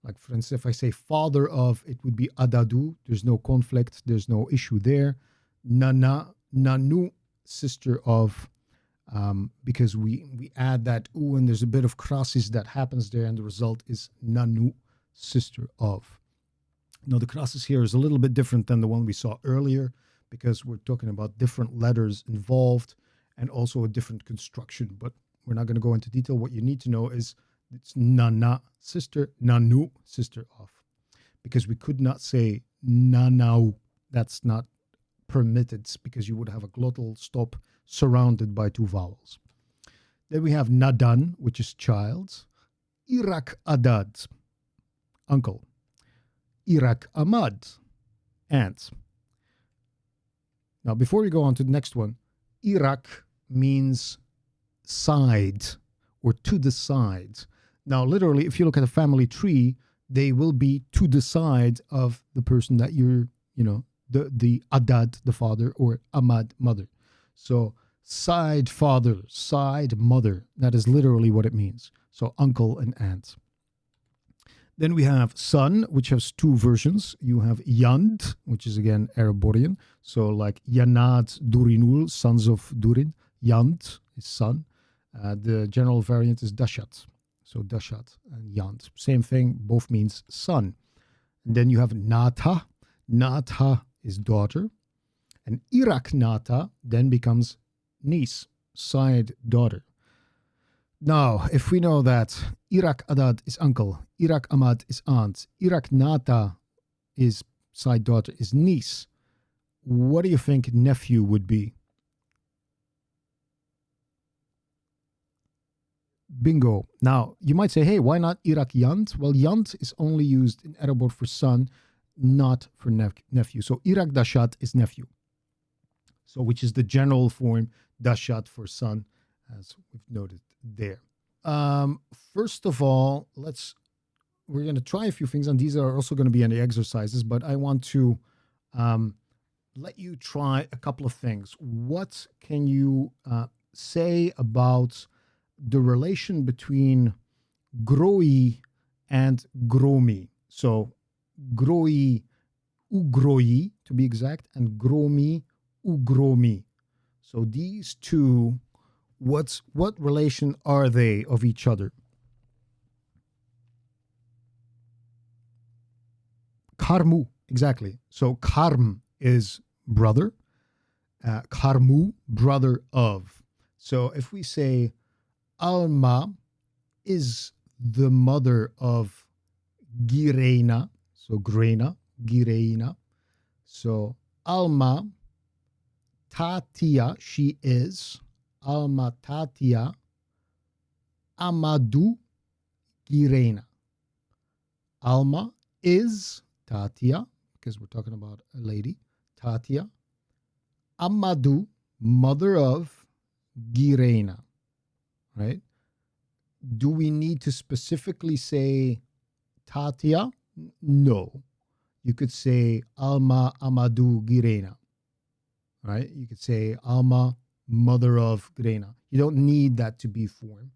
like for instance, if I say father of, it would be Adadu. There's no conflict. There's no issue there. Nana, Nanu, sister of, because we add that u and there's a bit of crassis that happens there and the result is Nanu, sister of. Now the crassis here is a little bit different than the one we saw earlier because we're talking about different letters involved and also a different construction, but we're not going to go into detail. What you need to know is it's Nana, sister, Nanu, sister of. Because we could not say Nanau. That's not permitted because you would have a glottal stop surrounded by 2 vowels. Then we have Nadan, which is child. Irak Adad, uncle. Irak Ahmad, aunt. Now, before we go on to the next one, Iraq means side or to the side. Now, literally, if you look at a family tree, they will be to the side of the person that you're, the Adad, the father, or Ahmad, mother. So side father, side mother. That is literally what it means. So uncle and aunt. Then we have son, which has 2 versions. You have Yand, which is again Ereborian. So like Yanad Durinul, sons of Durin. Yand is son. The general variant is Dashat. So Dashat and Yand. Same thing, both means son. And then you have Nata. Nata is daughter. And Irak Nata then becomes niece, side daughter. Now, if we know that Irak Adad is uncle, Irak Ahmad is aunt, Irak Nata is side daughter, is niece, what do you think nephew would be? Bingo. Now, you might say, hey, why not Irak Yant? Well, Yant is only used in Erebor for son, not for nephew. So Irak Dashat is nephew. So which is the general form, Dashat for son, as we've noted there. First of all, we're going to try a few things, and these are also going to be any exercises, but I want to let you try a couple of things. What can you say about the relation between groi and gromi? So groi, ugroi, to be exact, and gromi, ugromi. So these two, what relation are they of each other? Karmu, exactly. So karm is brother, karmu, brother of. So if we say Alma is the mother of Gireina, so Grena, Gireina. So Alma Tatia, she is Alma Tatia Amadu Gireina. Alma is Tatia, because we're talking about a lady, Tatia Amadu, mother of Gireina, right? Do we need to specifically say Tatia? No. You could say Alma Amadu Gireina, right? You could say Alma, mother of Gireina. You don't need that to be form.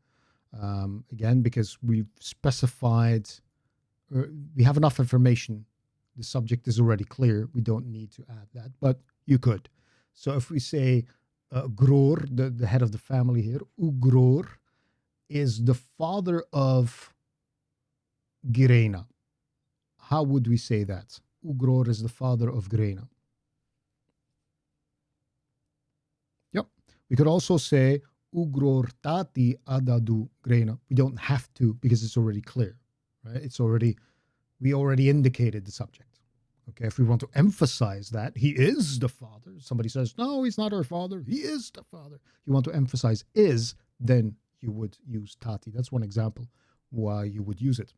Again, because we've specified, we have enough information. The subject is already clear. We don't need to add that, but you could. So if we say Gror, the head of the family here, Ugror, is the father of Gireina. How would we say that? Ugror is the father of Gireina. Yep. We could also say Ugror tati adadu Gireina. We don't have to because it's already clear, right? We already indicated the subject. Okay, if we want to emphasize that he is the father, somebody says, no, he's not our father, he is the father. You want to emphasize is, then you would use tati. That's one example why you would use it.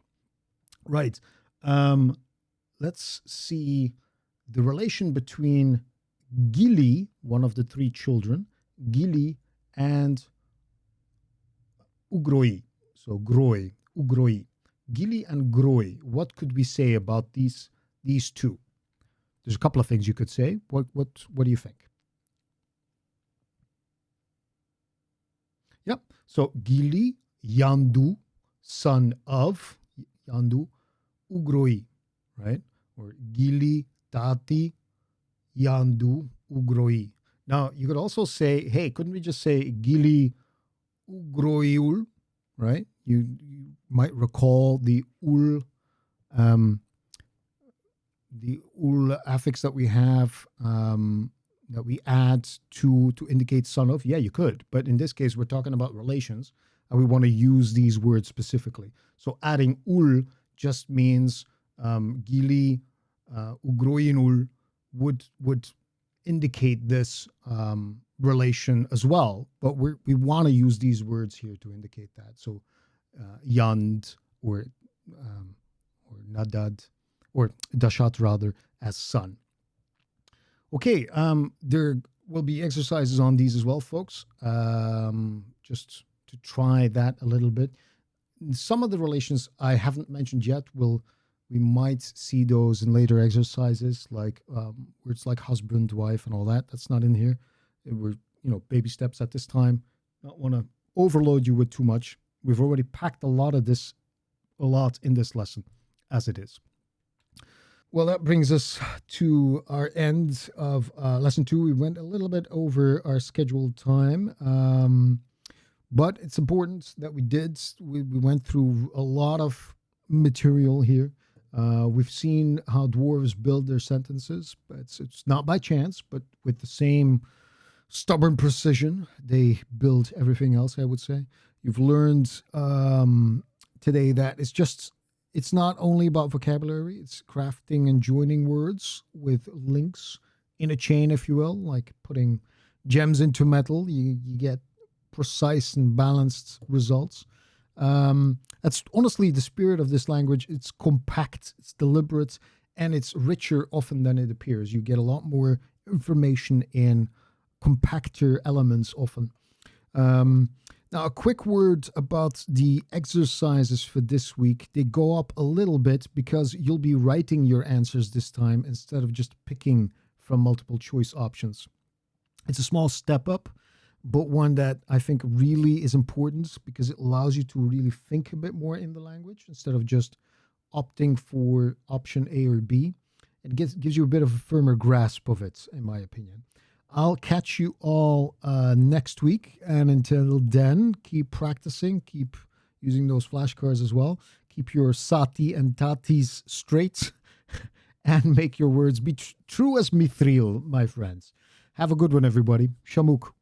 Right. Let's see the relation between Gili, one of the three children, Gili, and Ugroi. So Groi, Ugroi. Gili and Groi. What could we say about these two? There's a couple of things you could say. What do you think? Yep. So Gili, Yandu, son of Yandu, Ugroi, right? Or Gili, Tati, Yandu, Ugroi. Now, you could also say, hey, couldn't we just say Gili, Ugroiul, right? You might recall the ul affix that we have that we add to indicate son of. Yeah, you could, but in this case we're talking about relations and we want to use these words specifically. So adding ul just means Gili ugroinul would indicate this relation as well, but we want to use these words here to indicate that. So yand or nadad or dashat rather as son. Okay, there will be exercises on these as well, folks, just to try that a little bit. Some of the relations I haven't mentioned yet we might see those in later exercises, like words like husband, wife, and all that. That's not in here. We're baby steps at this time. Not want to overload you with too much. We've already packed a lot in this lesson as it is. Well, that brings us to our end of lesson 2. We went a little bit over our scheduled time, but it's important that we did. We went through a lot of material here. We've seen how dwarves build their sentences, but it's not by chance, but with the same stubborn precision they build everything else, I would say. You've learned today that it's not only about vocabulary, it's crafting and joining words with links in a chain, if you will, like putting gems into metal. You get precise and balanced results. That's honestly the spirit of this language. It's compact, it's deliberate, and it's richer often than it appears. You get a lot more information in compactor elements often. Now, a quick word about the exercises for this week. They go up a little bit because you'll be writing your answers this time instead of just picking from multiple choice options. It's a small step up, but one that I think really is important because it allows you to really think a bit more in the language instead of just opting for option A or B. It gives you a bit of a firmer grasp of it, in my opinion. I'll catch you all next week. And until then, keep practicing. Keep using those flashcards as well. Keep your sati and tatis straight. And make your words be true as mithril, my friends. Have a good one, everybody. Shamuk.